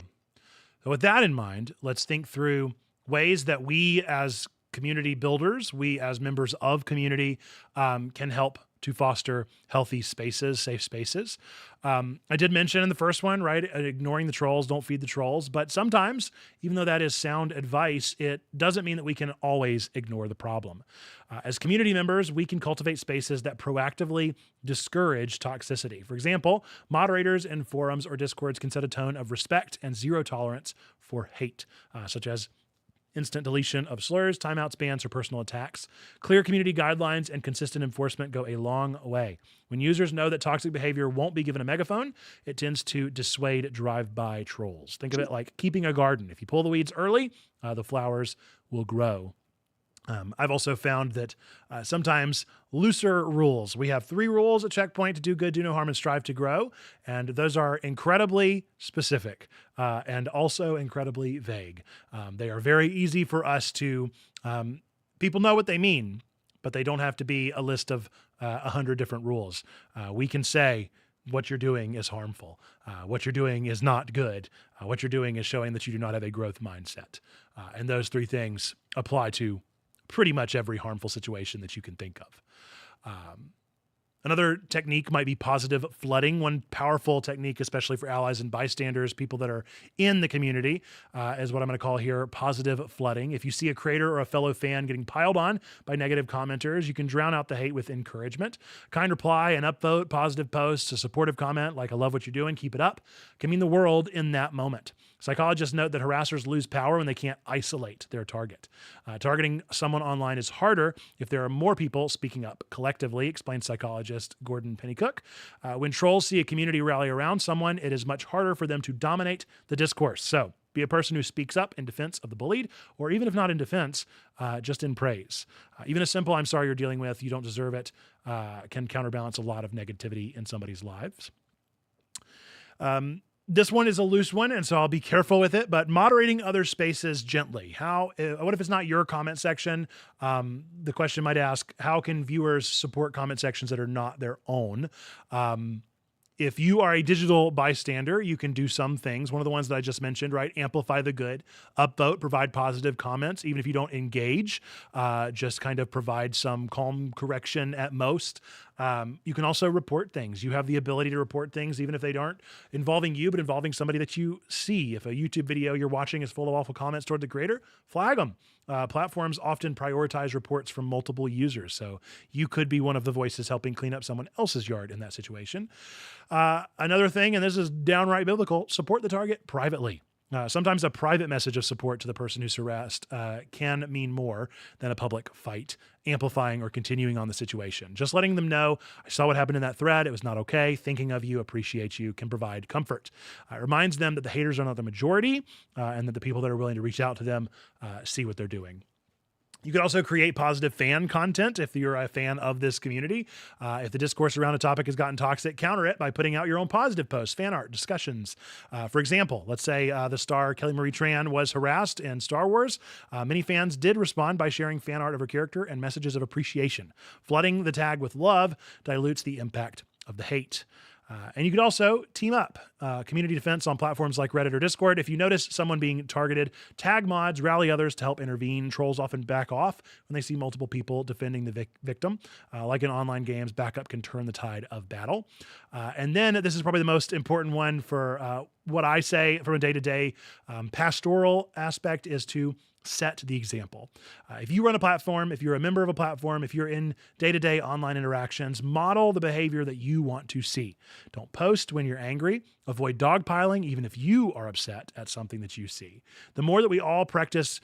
So with that in mind, let's think through ways that we as community builders, we as members of community, can help to foster healthy spaces, safe spaces. I did mention in the first one, right, ignoring the trolls, don't feed the trolls. But sometimes, even though that is sound advice, it doesn't mean that we can always ignore the problem. As community members, we can cultivate spaces that proactively discourage toxicity. For example, moderators in forums or discords can set a tone of respect and zero tolerance for hate, such as instant deletion of slurs, timeouts, bans, or personal attacks. Clear community guidelines and consistent enforcement go a long way. When users know that toxic behavior won't be given a megaphone, it tends to dissuade drive-by trolls. Think of it like keeping a garden. If you pull the weeds early, the flowers will grow. I've also found that sometimes looser rules. We have 3 rules at Checkpoint: to do good, do no harm, and strive to grow. And those are incredibly specific and also incredibly vague. They are very easy for us to, people know what they mean, but they don't have to be a list of 100 different rules. We can say, what you're doing is harmful. What you're doing is not good. What you're doing is showing that you do not have a growth mindset. And those 3 things apply to pretty much every harmful situation that you can think of. Another technique might be positive flooding. One powerful technique, especially for allies and bystanders, people that are in the community, is what I'm going to call here positive flooding. If you see a creator or a fellow fan getting piled on by negative commenters, you can drown out the hate with encouragement. Kind reply, an upvote, positive post, a supportive comment like, I love what you're doing, keep it up, can mean the world in that moment. Psychologists note that harassers lose power when they can't isolate their target. Targeting someone online is harder if there are more people speaking up collectively, explains psychologist Gordon Pennycook. When trolls see a community rally around someone, it is much harder for them to dominate the discourse. So be a person who speaks up in defense of the bullied, or even if not in defense, just in praise. Even a simple, I'm sorry you're dealing with, you don't deserve it, can counterbalance a lot of negativity in somebody's lives. This one is a loose one, and so I'll be careful with it, but moderating other spaces gently. What if it's not your comment section? The question might ask, how can viewers support comment sections that are not their own? If you are a digital bystander, you can do some things. One of the ones that I just mentioned, right? Amplify the good, upvote, provide positive comments. Even if you don't engage, just kind of provide some calm correction at most. You can also report things. You have the ability to report things, even if they aren't involving you, but involving somebody that you see. If a YouTube video you're watching is full of awful comments toward the creator, flag them. Platforms often prioritize reports from multiple users. So you could be one of the voices helping clean up someone else's yard in that situation. Another thing, and this is downright biblical, support the target privately. Sometimes a private message of support to the person who's harassed can mean more than a public fight, amplifying or continuing on the situation. Just letting them know, I saw what happened in that thread. It was not okay. Thinking of you, appreciate you, can provide comfort. It reminds them that the haters are not the majority and that the people that are willing to reach out to them see what they're doing. You could also create positive fan content if you're a fan of this community. If the discourse around a topic has gotten toxic, counter it by putting out your own positive posts, fan art, discussions. For example, let's say the star Kelly Marie Tran was harassed in Star Wars. Many fans did respond by sharing fan art of her character and messages of appreciation. Flooding the tag with love dilutes the impact of the hate. And you could also team up, community defense on platforms like Reddit or Discord. If you notice someone being targeted, tag mods, rally others to help intervene. Trolls often back off when they see multiple people defending the victim. Like in online games, backup can turn the tide of battle. And then this is probably the most important one for what I say from a day-to-day pastoral aspect is to set the example. If you run a platform, if you're a member of a platform, if you're in day-to-day online interactions, model the behavior that you want to see. Don't post when you're angry. Avoid dogpiling, even if you are upset at something that you see. The more that we all practice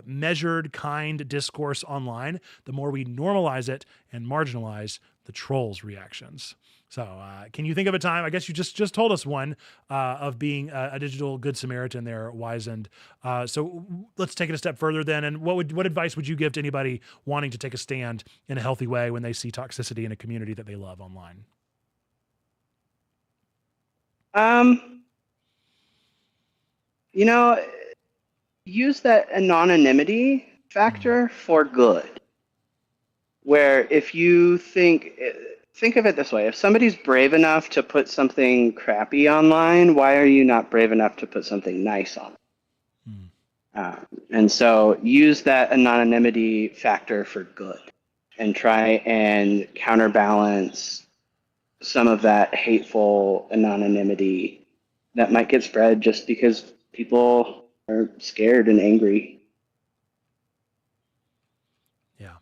measured, kind discourse online, the more we normalize it and marginalize the trolls' reactions. So can you think of a time, I guess you just told us one, of being a digital good Samaritan there, Wizened. So let's take it a step further then. And what advice would you give to anybody wanting to take a stand in a healthy way when they see toxicity in a community that they love online? Use that anonymity factor for good. Where if you think of it this way, if somebody's brave enough to put something crappy online, why are you not brave enough to put something nice on? And so use that anonymity factor for good and try and counterbalance some of that hateful anonymity that might get spread just because people are scared and angry. Yeah,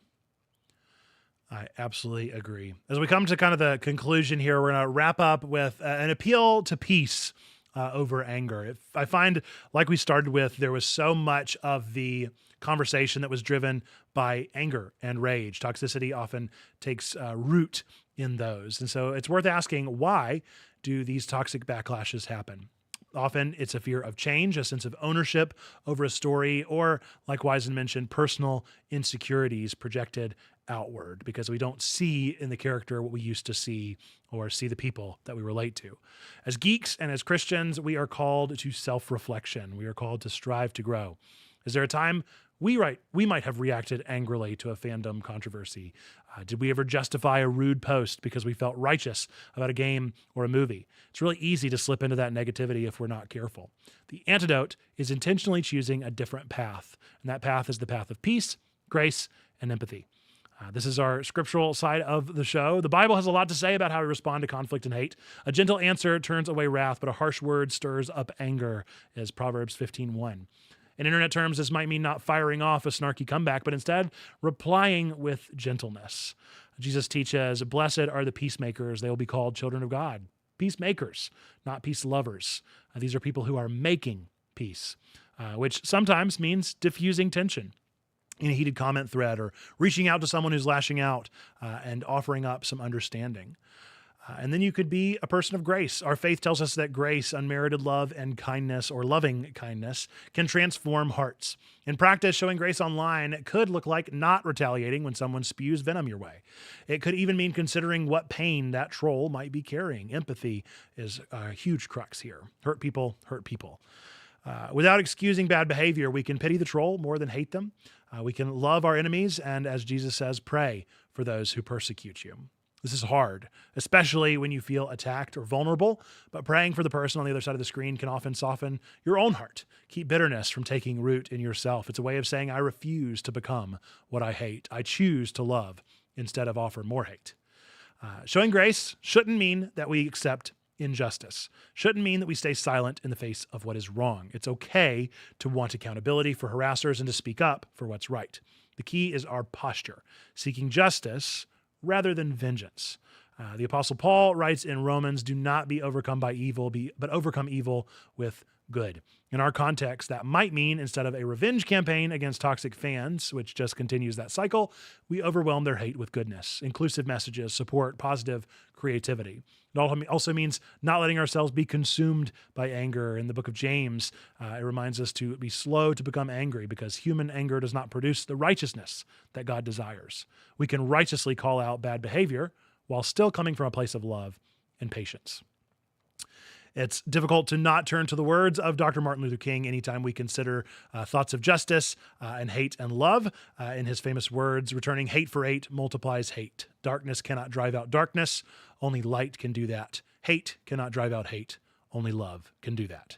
I absolutely agree. As we come to kind of the conclusion here, we're going to wrap up with an appeal to peace over anger. I find, like we started with, there was so much of the conversation that was driven by anger and rage. Toxicity often takes root in those. And so it's worth asking, why do these toxic backlashes happen? Often it's a fear of change, a sense of ownership over a story, or, like Wizen mentioned, personal insecurities projected outward because we don't see in the character what we used to see or see the people that we relate to. As geeks and as Christians, we are called to self-reflection. We are called to strive to grow. Is there a time we might have reacted angrily to a fandom controversy? Did we ever justify a rude post because we felt righteous about a game or a movie? It's really easy to slip into that negativity if we're not careful. The antidote is intentionally choosing a different path, and that path is the path of peace, grace, and empathy. This is our scriptural side of the show. The Bible has a lot to say about how we respond to conflict and hate. A gentle answer turns away wrath, but a harsh word stirs up anger, is Proverbs 15:1. In internet terms, this might mean not firing off a snarky comeback, but instead replying with gentleness. Jesus teaches, "Blessed are the peacemakers. They will be called children of God." Peacemakers, not peace lovers. These are people who are making peace, which sometimes means diffusing tension in a heated comment thread or reaching out to someone who's lashing out and offering up some understanding. And then you could be a person of grace. Our faith tells us that grace, unmerited love, and kindness, or loving kindness, can transform hearts. In practice, showing grace online could look like not retaliating when someone spews venom your way. It could even mean considering what pain that troll might be carrying. Empathy is a huge crux here. Hurt people hurt people. Without excusing bad behavior, we can pity the troll more than hate them. We can love our enemies, and as Jesus says, pray for those who persecute you. This is hard, especially when you feel attacked or vulnerable, but praying for the person on the other side of the screen can often soften your own heart, keep bitterness from taking root in yourself. It's a way of saying, I refuse to become what I hate. I choose to love instead of offer more hate. Showing grace shouldn't mean that we accept injustice, shouldn't mean that we stay silent in the face of what is wrong. It's okay to want accountability for harassers and to speak up for what's right. The key is our posture, seeking justice rather than vengeance. The Apostle Paul writes in Romans, do not be overcome by evil, but overcome evil with good. In our context, that might mean instead of a revenge campaign against toxic fans, which just continues that cycle, we overwhelm their hate with goodness, inclusive messages, support, positive creativity. It also means not letting ourselves be consumed by anger. In the book of James, it reminds us to be slow to become angry because human anger does not produce the righteousness that God desires. We can righteously call out bad behavior while still coming from a place of love and patience. It's difficult to not turn to the words of Dr. Martin Luther King anytime we consider thoughts of justice and hate and love. In his famous words, returning hate for hate multiplies hate. Darkness cannot drive out darkness. Only light can do that. Hate cannot drive out hate. Only love can do that.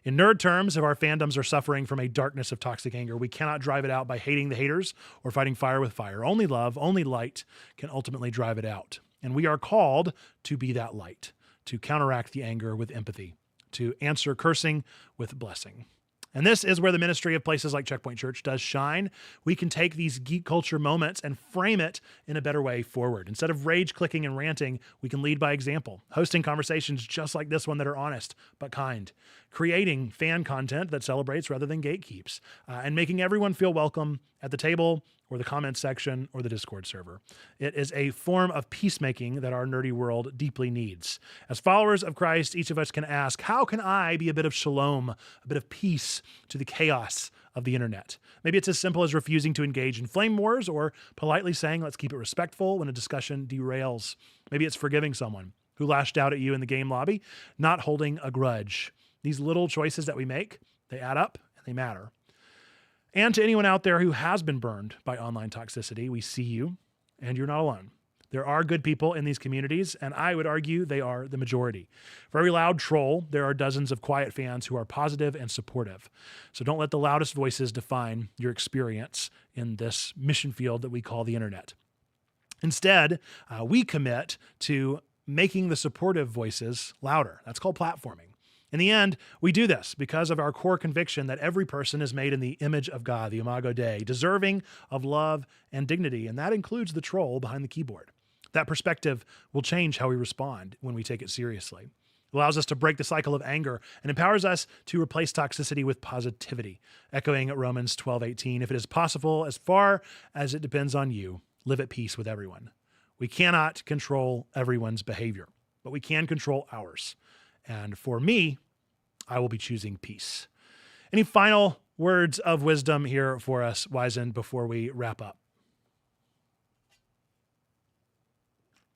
In nerd terms, if our fandoms are suffering from a darkness of toxic anger, we cannot drive it out by hating the haters or fighting fire with fire. Only love, only light can ultimately drive it out. And we are called to be that light, to counteract the anger with empathy, to answer cursing with blessing. And this is where the ministry of places like Checkpoint Church does shine. We can take these geek culture moments and frame it in a better way forward. Instead of rage clicking and ranting, we can lead by example, hosting conversations just like this one that are honest but kind, creating fan content that celebrates rather than gatekeeps, and making everyone feel welcome at the table or the comments section or the Discord server. It is a form of peacemaking that our nerdy world deeply needs. As followers of Christ, each of us can ask, how can I be a bit of shalom, a bit of peace to the chaos of the internet? Maybe it's as simple as refusing to engage in flame wars or politely saying, let's keep it respectful when a discussion derails. Maybe it's forgiving someone who lashed out at you in the game lobby, not holding a grudge. These little choices that we make, they add up and they matter. And to anyone out there who has been burned by online toxicity, we see you and you're not alone. There are good people in these communities, and I would argue they are the majority. For every loud troll, there are dozens of quiet fans who are positive and supportive. So don't let the loudest voices define your experience in this mission field that we call the internet. Instead, we commit to making the supportive voices louder. That's called platforming. In the end, we do this because of our core conviction that every person is made in the image of God, the Imago Dei, deserving of love and dignity, and that includes the troll behind the keyboard. That perspective will change how we respond when we take it seriously. It allows us to break the cycle of anger and empowers us to replace toxicity with positivity, echoing Romans 12:18. If it is possible, as far as it depends on you, live at peace with everyone. We cannot control everyone's behavior, but we can control ours. And for me, I will be choosing peace. Any final words of wisdom here for us, Wizen, before we wrap up?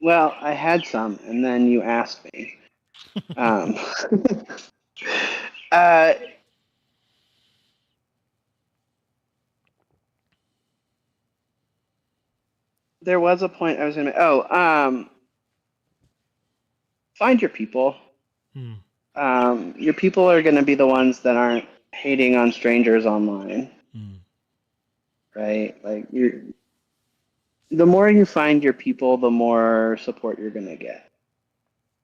Well, I had some, and then you asked me. There was a point I was going to make. Find your people. Your people are going to be the ones that aren't hating on strangers online. Right? Like the more you find your people, the more support you're going to get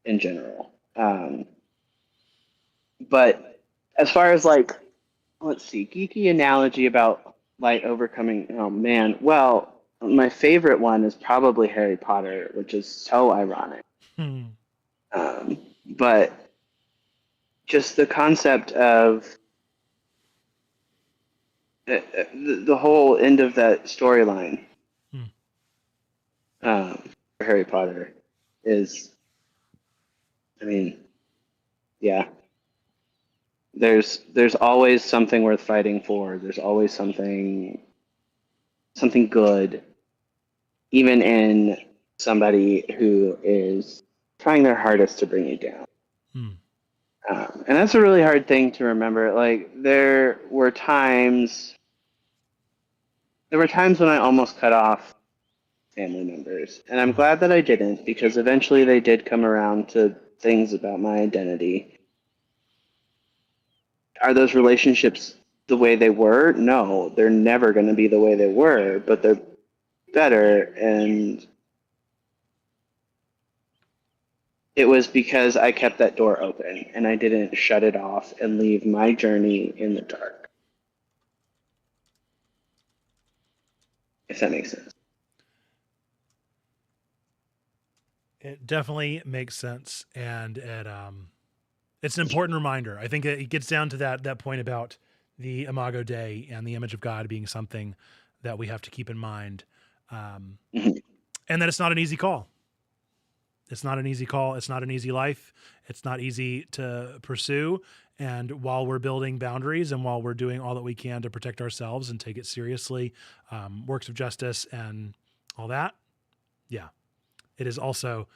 in general. But as far as let's see, geeky analogy about light overcoming, oh man, well, my favorite one is probably Harry Potter, which is so ironic. But just the concept of the whole end of that storyline for Harry Potter is I mean, yeah. There's always something worth fighting for. There's always something good, even in somebody who is trying their hardest to bring you down. Hmm. And that's a really hard thing to remember. Like there were times when I almost cut off family members, and I'm glad that I didn't, because eventually they did come around to things about my identity. Are those relationships the way they were? No, they're never going to be the way they were, but they're better. And it was because I kept that door open and I didn't shut it off and leave my journey in the dark. If that makes sense. It definitely makes sense, and it's an important reminder. I think it gets down to that point about the Imago Dei and the image of God being something that we have to keep in mind, and that it's not an easy call. It's not an easy call. It's not an easy life. It's not easy to pursue. And while we're building boundaries and while we're doing all that we can to protect ourselves and take it seriously, works of justice and all that, yeah, it is also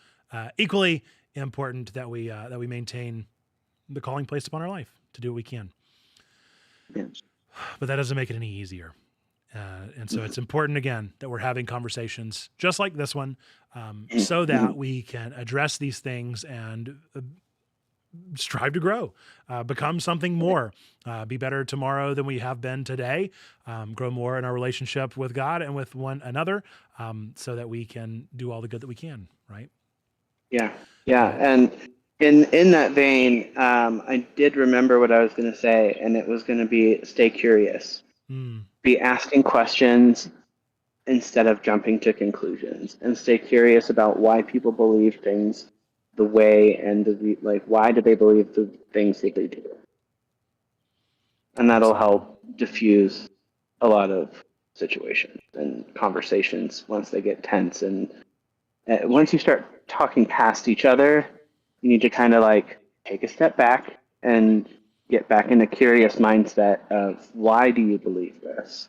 equally important that we maintain the calling placed upon our life to do what we can. Yes. But that doesn't make it any easier. And so it's important, again, that we're having conversations just like this one, so that we can address these things and strive to grow, become something more, be better tomorrow than we have been today, grow more in our relationship with God and with one another, so that we can do all the good that we can, right? Yeah. And in that vein, I did remember what I was going to say, and it was going to be stay curious. Be asking questions instead of jumping to conclusions, and stay curious about why people believe things the way, and why do they believe the things that they do. And that'll help diffuse a lot of situations and conversations once they get tense. And once you start talking past each other, you need to kind of take a step back and get back in a curious mindset of, why do you believe this?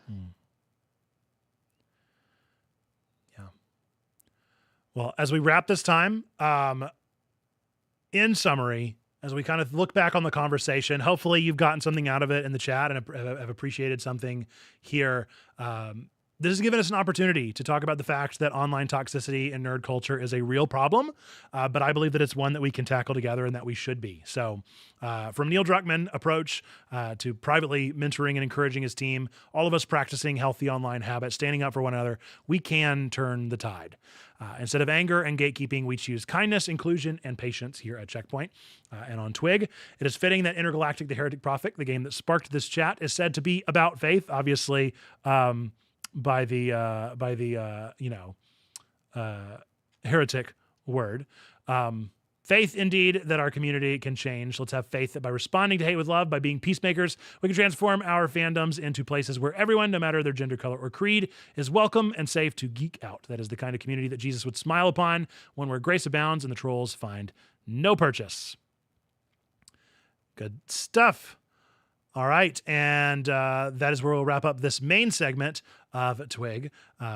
Yeah. Well, as we wrap this time, in summary, as we kind of look back on the conversation, hopefully you've gotten something out of it in the chat and have appreciated something here. This has given us an opportunity to talk about the fact that online toxicity and nerd culture is a real problem, but I believe that it's one that we can tackle together and that we should be. So from Neil Druckmann approach to privately mentoring and encouraging his team, all of us practicing healthy online habits, standing up for one another, we can turn the tide. Instead of anger and gatekeeping, we choose kindness, inclusion, and patience here at Checkpoint and on TWIG. It is fitting that Intergalactic the Heretic Prophet, the game that sparked this chat, is said to be about faith, obviously, by the heretic word. Faith, indeed, that our community can change. Let's have faith that by responding to hate with love, by being peacemakers, we can transform our fandoms into places where everyone, no matter their gender, color, or creed, is welcome and safe to geek out. That is the kind of community that Jesus would smile upon, one where grace abounds and the trolls find no purchase. Good stuff. All right, and that is where we'll wrap up this main segment of TWIG,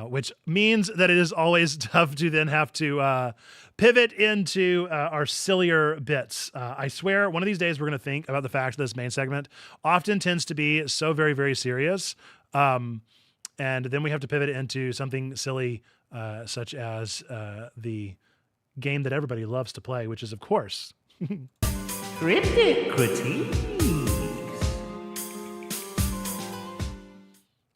which means that it is always tough to then have to pivot into our sillier bits. I swear, one of these days we're going to think about the fact that this main segment often tends to be so very, very serious, and then we have to pivot into something silly, such as the game that everybody loves to play, which is, of course, Cryptic Critique.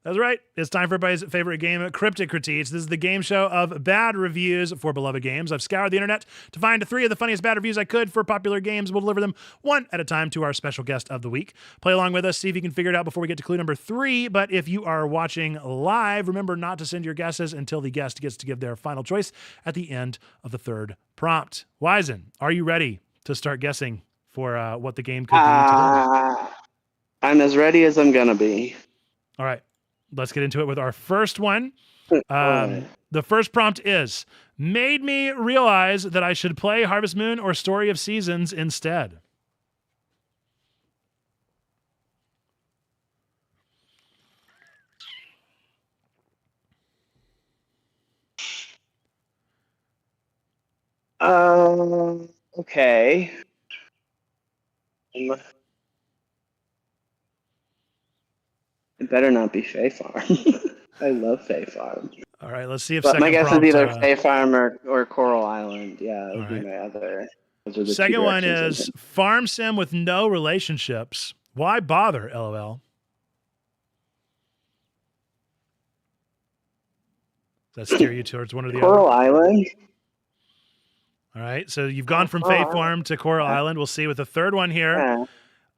That's right. It's time for everybody's favorite game, Cryptic Critiques. This is the game show of bad reviews for beloved games. I've scoured the internet to find 3 of the funniest bad reviews I could for popular games. We'll deliver them one at a time to our special guest of the week. Play along with us, see if you can figure it out before we get to clue number 3. But if you are watching live, remember not to send your guesses until the guest gets to give their final choice at the end of the 3rd prompt. Wizen, are you ready to start guessing for what the game could be today? I'm as ready as I'm going to be. All right. Let's get into it with our first one. The first prompt is, made me realize that I should play Harvest Moon or Story of Seasons instead. Okay. It better not be Fae Farm. I love Fae Farm. All right, let's see if But second my guess prompt, is either Fae Farm or Coral Island. Yeah, that would be right. my other. Those are the second two one directions is farm sim with no relationships. Why bother, LOL? Does that steer you towards one or the Coral other? Island. All right, so you've gone from Fae Farm to Coral Island. We'll see with the third one here.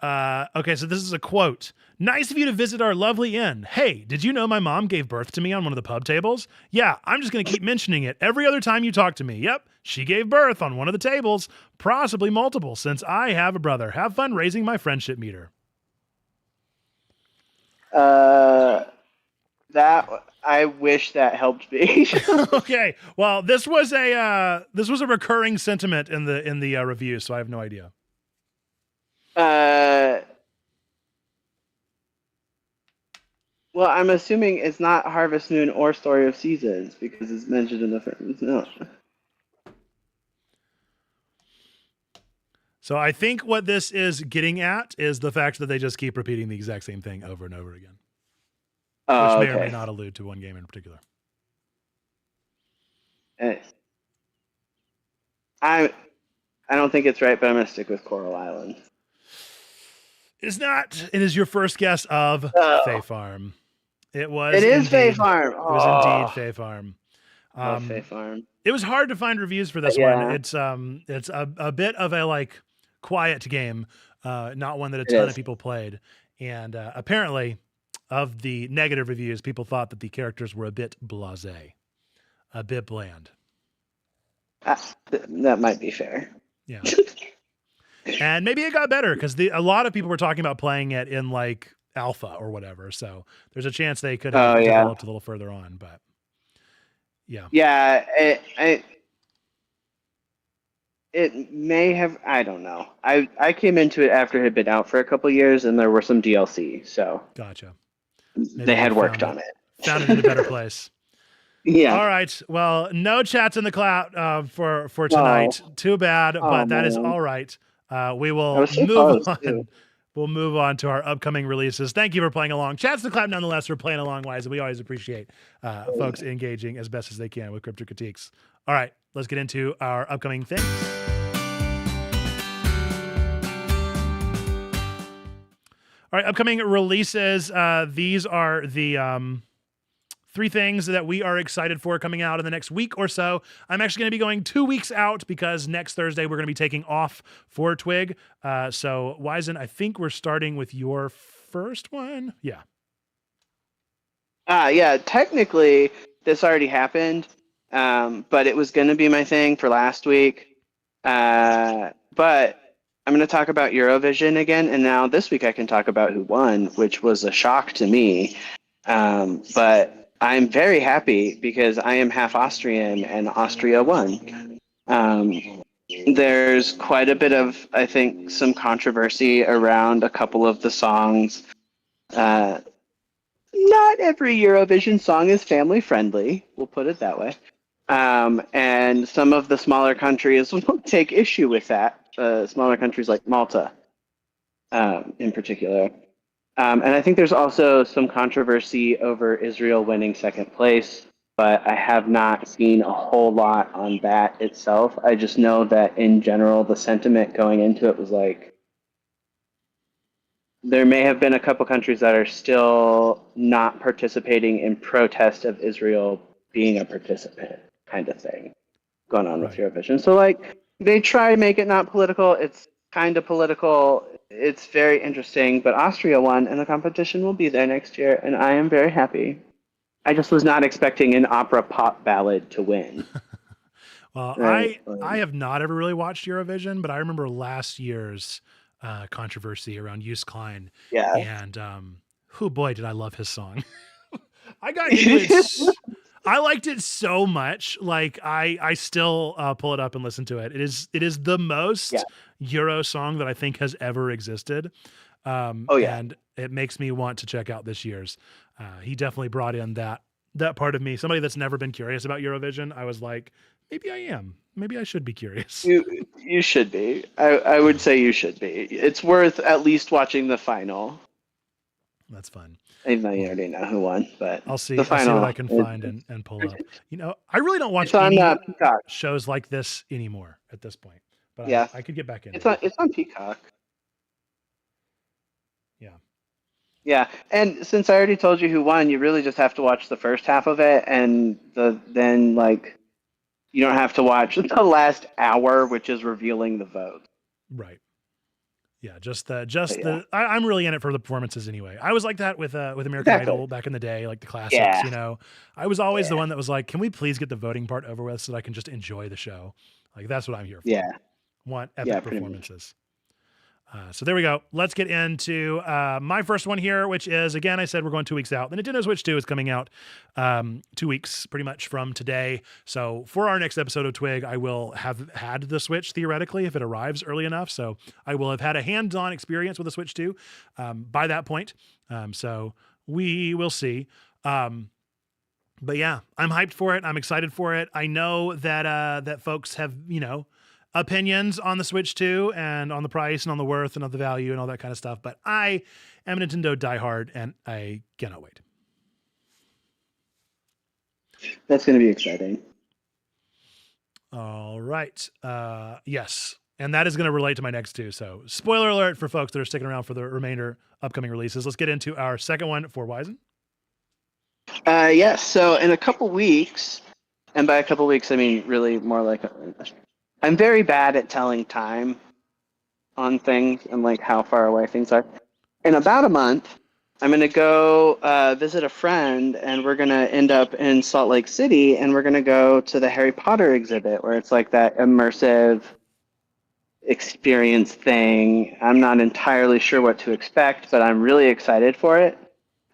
Okay, so this is a quote. Nice of you to visit our lovely inn. Hey, did you know my mom gave birth to me on one of the pub tables? Yeah, I'm just going to keep mentioning it every other time you talk to me. Yep, she gave birth on one of the tables, possibly multiple, since I have a brother. Have fun raising my friendship meter. That I wish that helped me. Okay, well, this was a recurring sentiment in the review, so I have no idea. Well, I'm assuming it's not Harvest Moon or Story of Seasons because it's mentioned in the first. No. So I think what this is getting at is the fact that they just keep repeating the exact same thing over and over again. Which may or may not allude to one game in particular. I don't think it's right, but I'm going to stick with Coral Island. It's not. It is your first guess of Fae Farm. It was. It is Fae Farm. It was indeed Fae Farm. Fae Farm. It was hard to find reviews for this one. It's a bit of a like quiet game, not one that a ton of people played, and apparently, of the negative reviews, people thought that the characters were a bit blasé, a bit bland. That might be fair. Yeah. And maybe it got better because a lot of people were talking about playing it in like alpha or whatever. So there's a chance they could have developed a little further on, but yeah. Yeah. It may have, I don't know. I came into it after it had been out for a couple years and there were some DLC. So gotcha. Maybe they had worked on it. Found it in a better place. Yeah. All right. Well, no chats in the cloud for tonight. Too bad, but that is all right. We will move on. We'll move on to our upcoming releases. Thank you for playing along. Chats in the cloud, nonetheless, for playing along, Wise. We always appreciate folks engaging as best as they can with Crypto Critiques. All right. Let's get into our upcoming things. All right, upcoming releases. These are the 3 things that we are excited for coming out in the next week or so. I'm actually going to be going 2 weeks out because next Thursday we're going to be taking off for TWIG. So, Wizen, I think we're starting with your first one. Yeah. Yeah, technically this already happened, but it was going to be my thing for last week. But I'm going to talk about Eurovision again, and now this week I can talk about who won, which was a shock to me. But I'm very happy because I am half Austrian, and Austria won. There's quite a bit of, I think, some controversy around a couple of the songs. Not every Eurovision song is family friendly, we'll put it that way. And some of the smaller countries will take issue with that. Smaller countries like Malta, in particular. And I think there's also some controversy over Israel winning second place, but I have not seen a whole lot on that itself. I just know that in general, the sentiment going into it was like, there may have been a couple countries that are still not participating in protest of Israel being a participant kind of thing going on with Eurovision. So like, they try to make it not political. It's kind of political. It's very interesting, but Austria won, and the competition will be there next year, and I am very happy. I just was not expecting an opera pop ballad to win. Well, right? I have not ever really watched Eurovision, but I remember last year's controversy around Joost Klein. Yeah. And oh boy, did I love his song. I got into it. I liked it so much. Like I still pull it up and listen to it. It is the most Euro song that I think has ever existed. Oh yeah. And it makes me want to check out this year's. He definitely brought in that part of me. Somebody that's never been curious about Eurovision. I was like, maybe I am. Maybe I should be curious. You should be. I would say you should be. It's worth at least watching the final. That's fun. Even though you already know who won, but I'll see. The final, I'll see what I can find and pull up. You know, I really don't watch it's on any Peacock. shows like this anymore at this point. But Yeah, I could get back into it. It's on Peacock. Yeah. Yeah, and since I already told you who won, you really just have to watch the first half of it, and then like you don't have to watch the last hour, which is revealing the vote. Right. Yeah, I'm really in it for the performances anyway. I was like that with American Idol back in the day, like the classics, you know. I was always the one that was like, can we please get the voting part over with so that I can just enjoy the show? Like that's what I'm here for. Yeah. Want epic performances. So there we go. Let's get into my first one here, which is, again, I said we're going 2 weeks out. The Nintendo Switch 2 is coming out 2 weeks pretty much from today. So for our next episode of Twig, I will have had the Switch theoretically if it arrives early enough. So I will have had a hands-on experience with the Switch 2 by that point. So we will see. But yeah, I'm hyped for it. I'm excited for it. I know that that folks have, you know, opinions on the Switch 2 and on the price and on the worth and on the value and all that kind of stuff. But I am a Nintendo diehard and I cannot wait. That's going to be exciting. All right. Yes. And that is going to relate to my next two. So spoiler alert for folks that are sticking around for the remainder upcoming releases. Let's get into our second one for Wizen. Yes. So in a couple weeks, and by a couple weeks, I mean really more like I'm very bad at telling time on things and like how far away things are. In about a month, I'm going to go visit a friend, and we're going to end up in Salt Lake City, and we're going to go to the Harry Potter exhibit where it's like that immersive experience thing. I'm not entirely sure what to expect, but I'm really excited for it.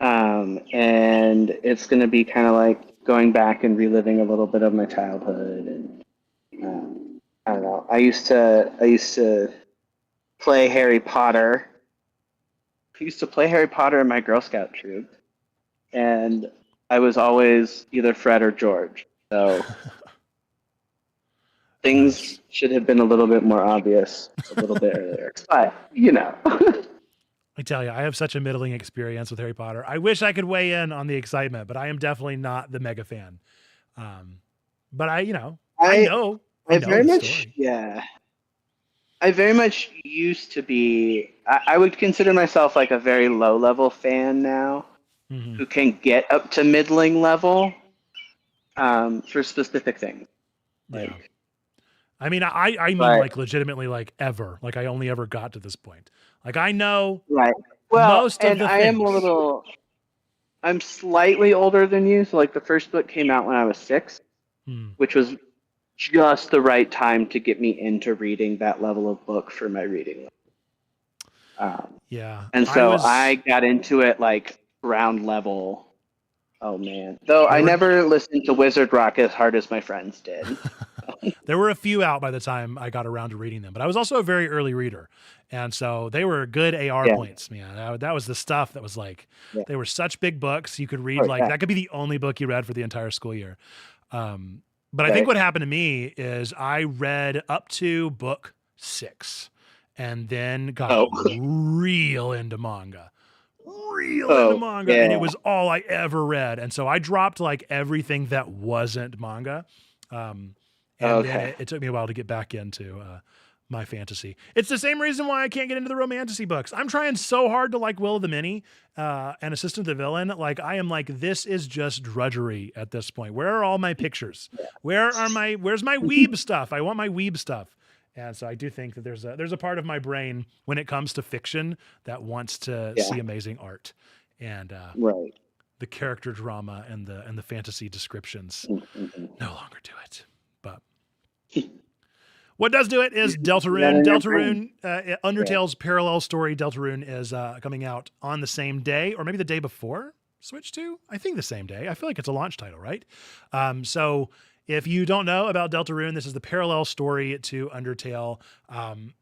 And it's going to be kind of like going back and reliving a little bit of my childhood. And I don't know. I used to play Harry Potter. I used to play Harry Potter in my Girl Scout troop, and I was always either Fred or George. So things should have been a little bit more obvious a little bit earlier. But, you know. I tell you, I have such a middling experience with Harry Potter. I wish I could weigh in on the excitement, but I am definitely not the mega fan. But I know very much, story. Yeah. I very much used to be, I would consider myself like a very low level fan now, who can get up to middling level for specific things. Yeah. I mean, I mean like legitimately like ever. Like I only ever got to this point. Like I know most of the things. I'm slightly older than you. So like the first book came out when I was 6, which was just the right time to get me into reading that level of book for my reading level. Yeah. And so I got into it like ground level. Oh man. Though I never listened to Wizard Rock as hard as my friends did. There were a few out by the time I got around to reading them, but I was also a very early reader. And so they were good AR points, man. That was the stuff that was like, they were such big books. You could read that could be the only book you read for the entire school year. But I think what happened to me is I read up to book 6 and then got real into manga. And it was all I ever read. And so I dropped like everything that wasn't manga. And then it took me a while to get back into my fantasy. It's the same reason why I can't get into the romantasy books. I'm trying so hard to like Will of the Many and Assistant the Villain. Like I am like, this is just drudgery at this point. Where are all my pictures? Where's my weeb stuff? I want my weeb stuff. And so I do think that there's a part of my brain when it comes to fiction that wants to see amazing art and the character drama and the fantasy descriptions no longer do it. But what does do it is Deltarune. Deltarune, Undertale's parallel story. Deltarune is coming out on the same day, or maybe the day before. Switch 2? I think the same day. I feel like it's a launch title, right? So if you don't know about Deltarune, this is the parallel story to Undertale,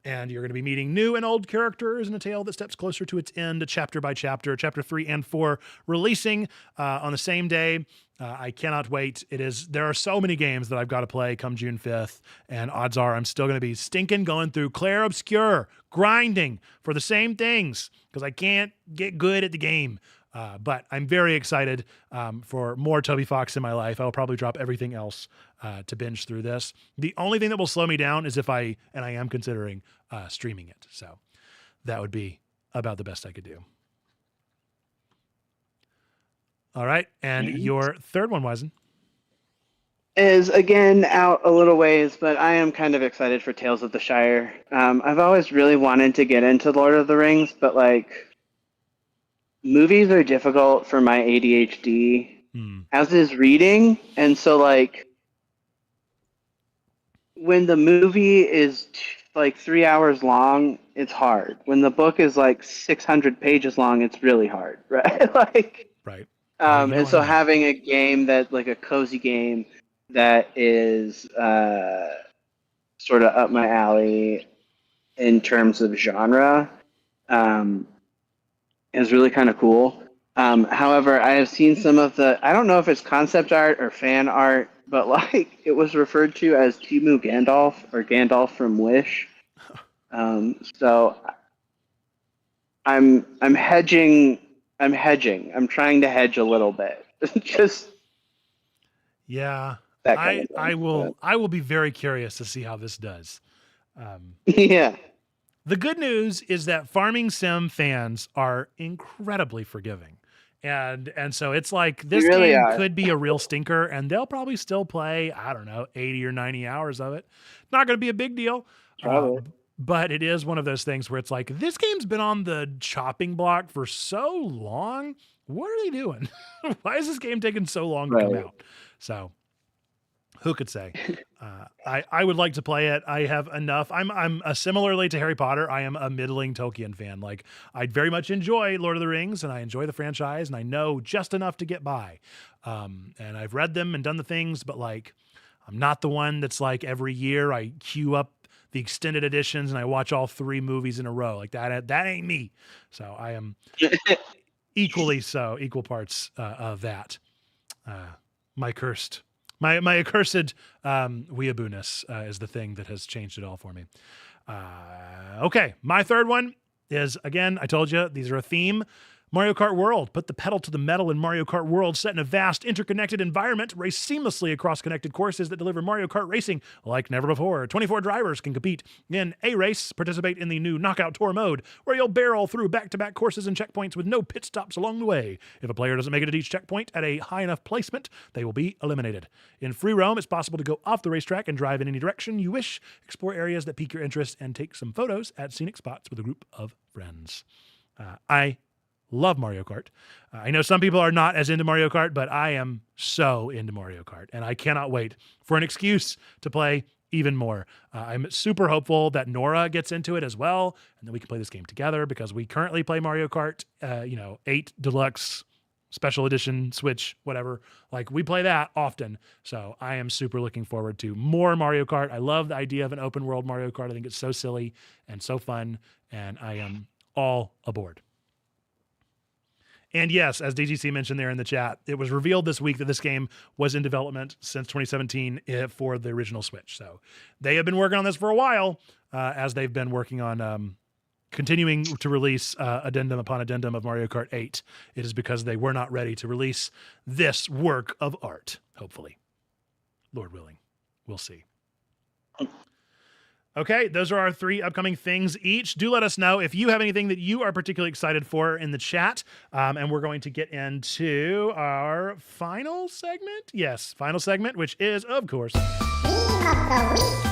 and you're going to be meeting new and old characters in a tale that steps closer to its end, chapter by chapter. Chapter 3 and 4 releasing on the same day. I cannot wait. There are so many games that I've got to play come June 5th, and odds are I'm still going to be stinking going through Clair Obscur, grinding for the same things because I can't get good at the game. But I'm very excited for more Toby Fox in my life. I'll probably drop everything else to binge through this. The only thing that will slow me down is and I am considering streaming it. So that would be about the best I could do. All right. And your third one, Wizen? Is again out a little ways, but I am kind of excited for Tales of the Shire. I've always really wanted to get into Lord of the Rings, but movies are difficult for my ADHD, as is reading. And so when the movie is 3 hours long, it's hard. When the book is 600 pages long, it's really hard, right? Right. And so having a game that a cozy game that is sort of up my alley in terms of genre is really kind of cool. However, I have seen some of I don't know if it's concept art or fan art, but it was referred to as Timu Gandalf or Gandalf from Wish. So I'm hedging. I'm trying to hedge a little bit. Just yeah. That kind of thing, I will be very curious to see how this does. Yeah. The good news is that farming sim fans are incredibly forgiving. And so it's this really game are. could be a real stinker and they'll probably still play, 80 or 90 hours of it. Not going to be a big deal. But it is one of those things where it's this game's been on the chopping block for so long. What are they doing? Why is this game taking so long to come out? So who could say? I would like to play it. I have enough. I'm similarly to Harry Potter. I am a middling Tolkien fan. I very much enjoy Lord of the Rings and I enjoy the franchise and I know just enough to get by. And I've read them and done the things, but I'm not the one that's every year I queue up the extended editions and I watch all 3 movies in a row. That ain't me. So I am equal parts of that. My accursed weeaboo-ness is the thing that has changed it all for me. Okay, my third one is, again, I told you, these are a theme. Mario Kart World. Put the pedal to the metal in Mario Kart World, set in a vast, interconnected environment, race seamlessly across connected courses that deliver Mario Kart racing like never before. 24 drivers can compete in a race, participate in the new Knockout Tour mode, where you'll barrel through back-to-back courses and checkpoints with no pit stops along the way. If a player doesn't make it at each checkpoint at a high enough placement, they will be eliminated. In free roam, it's possible to go off the racetrack and drive in any direction you wish, explore areas that pique your interest, and take some photos at scenic spots with a group of friends. I love Mario Kart. I know some people are not as into Mario Kart, but I am so into Mario Kart, and I cannot wait for an excuse to play even more. I'm super hopeful that Nora gets into it as well, and then we can play this game together because we currently play Mario Kart, 8 Deluxe, Special Edition, Switch, whatever. We play that often, so I am super looking forward to more Mario Kart. I love the idea of an open world Mario Kart. I think it's so silly and so fun, and I am all aboard. And yes, as DGC mentioned there in the chat, it was revealed this week that this game was in development since 2017 for the original Switch. So they have been working on this for a while, as they've been working on continuing to release addendum upon addendum of Mario Kart 8. It is because they were not ready to release this work of art, hopefully. Lord willing. We'll see. Okay, those are our 3 upcoming things each. Do let us know if you have anything that you are particularly excited for in the chat. And we're going to get into our final segment. Yes, final segment, which is, of course, Meme of the Week.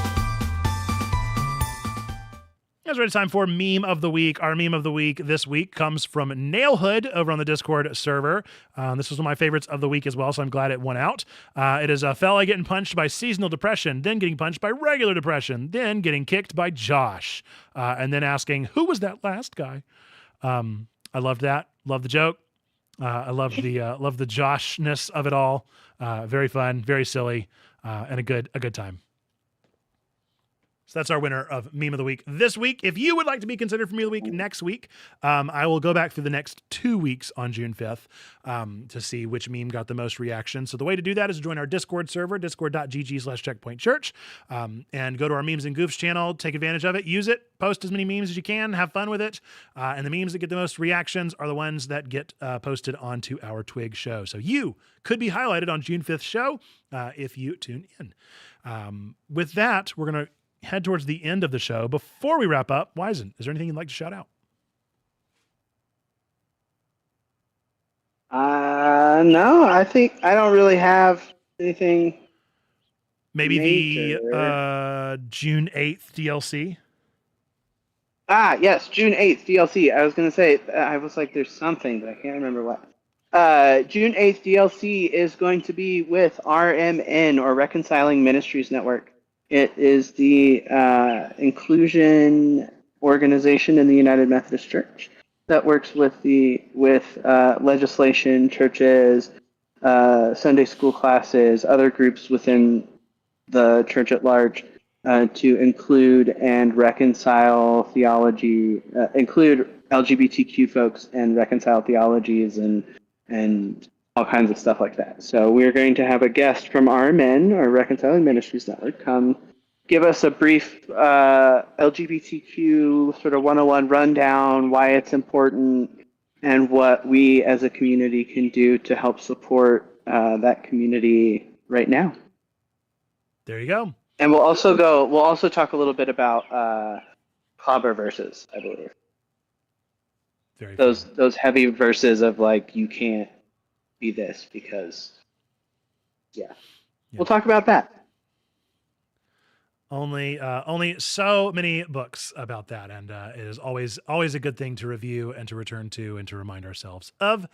It's ready time for Meme of the Week. Our Meme of the Week this week comes from Nailhood over on the Discord server. This was one of my favorites of the week as well, so I'm glad it won out. It is a fella getting punched by seasonal depression, then getting punched by regular depression, then getting kicked by Josh, and then asking, who was that last guy? I loved that. Love the joke. I love the Joshness of it all. Very fun, very silly, and a good time. So that's our winner of Meme of the Week this week. If you would like to be considered for Meme of the Week next week, I will go back through the next 2 weeks on June 5th to see which meme got the most reaction. So the way to do that is to join our Discord server, discord.gg/checkpointchurch, and go to our Memes and Goofs channel, take advantage of it, use it, post as many memes as you can, have fun with it. And the memes that get the most reactions are the ones that get posted onto our Twig show. So you could be highlighted on June 5th show if you tune in. With that, we're going to head towards the end of the show. Before we wrap up, Wizen, is there anything you'd like to shout out? No, I think I don't really have anything. Maybe major. The June 8th DLC. Yes, June 8th DLC. I was going to say, I was like, there's something, but I can't remember what. June 8th DLC is going to be with RMN, or Reconciling Ministries Network. It is the inclusion organization in the United Methodist Church that works with legislation, churches, Sunday school classes, other groups within the church at large to include and reconcile theology, include LGBTQ folks and reconcile theologies and all kinds of stuff like that. So we're going to have a guest from RMN, or Reconciling Ministries Network, come give us a brief LGBTQ sort of 101 rundown, why it's important, and what we as a community can do to help support that community right now. There you go. And we'll also talk a little bit about clobber verses, I believe. Very those heavy verses of like, you can't be this because, yeah. We'll talk about that. Only so many books about that, and it is always a good thing to review and to return to and to remind ourselves of.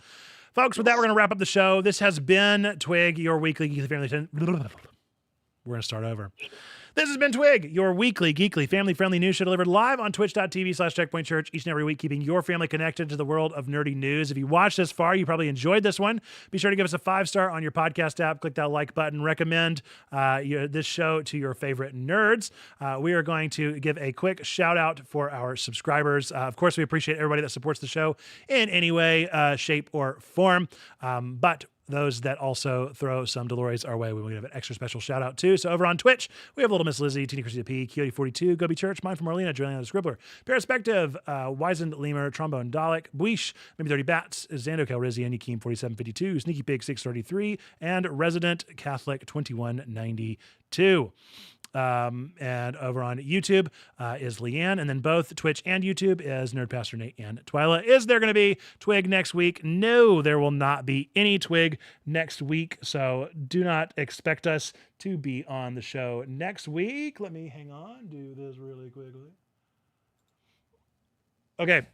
Folks, with that, we're going to wrap up the show. This has been Twig, your weekly geekly family. We're going to start over. This has been Twig, your weekly, geekly, family-friendly news show delivered live on twitch.tv/checkpointchurch each and every week, keeping your family connected to the world of nerdy news. If you watched this far, you probably enjoyed this one. Be sure to give us a 5-star on your podcast app. Click that like button. Recommend this show to your favorite nerds. We are going to give a quick shout out for our subscribers. Of course, we appreciate everybody that supports the show in any way, shape, or form. But those that also throw some Dolores our way, we will give an extra special shout out too. So over on Twitch, we have Little Miss Lizzie, Teeny Chrissy P, Coyote42, Gobi Church, Mine from Marlena, Juliana the Scribbler, Perspective, Wizened Lemur, Trombone Dalek, Buish, Maybe 30 Bats, Zando Calrissian, Yakeem 4752, Sneaky Pig 633, and Resident Catholic 2192. And over on YouTube is Leanne, and then both Twitch and YouTube is Nerd Pastor Nate and Twyla. Is there going to be Twig next week? No, there will not be any Twig next week, so do not expect us to be on the show next week. Let me hang on, do this really quickly. Okay.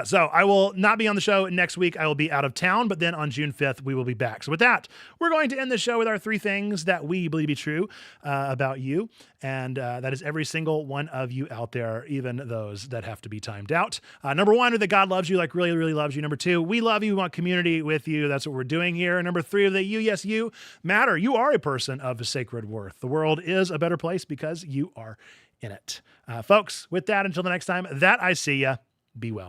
So I will not be on the show next week. I will be out of town, but then on June 5th, we will be back. So with that, we're going to end the show with our 3 things that we believe to be true about you. And that is every single one of you out there, even those that have to be timed out. Number 1, that God loves you, like really, really loves you. Number 2, we love you. We want community with you. That's what we're doing here. Number 3, that you, yes, you matter. You are a person of sacred worth. The world is a better place because you are in it. Folks, with that, until the next time that I see ya, be well.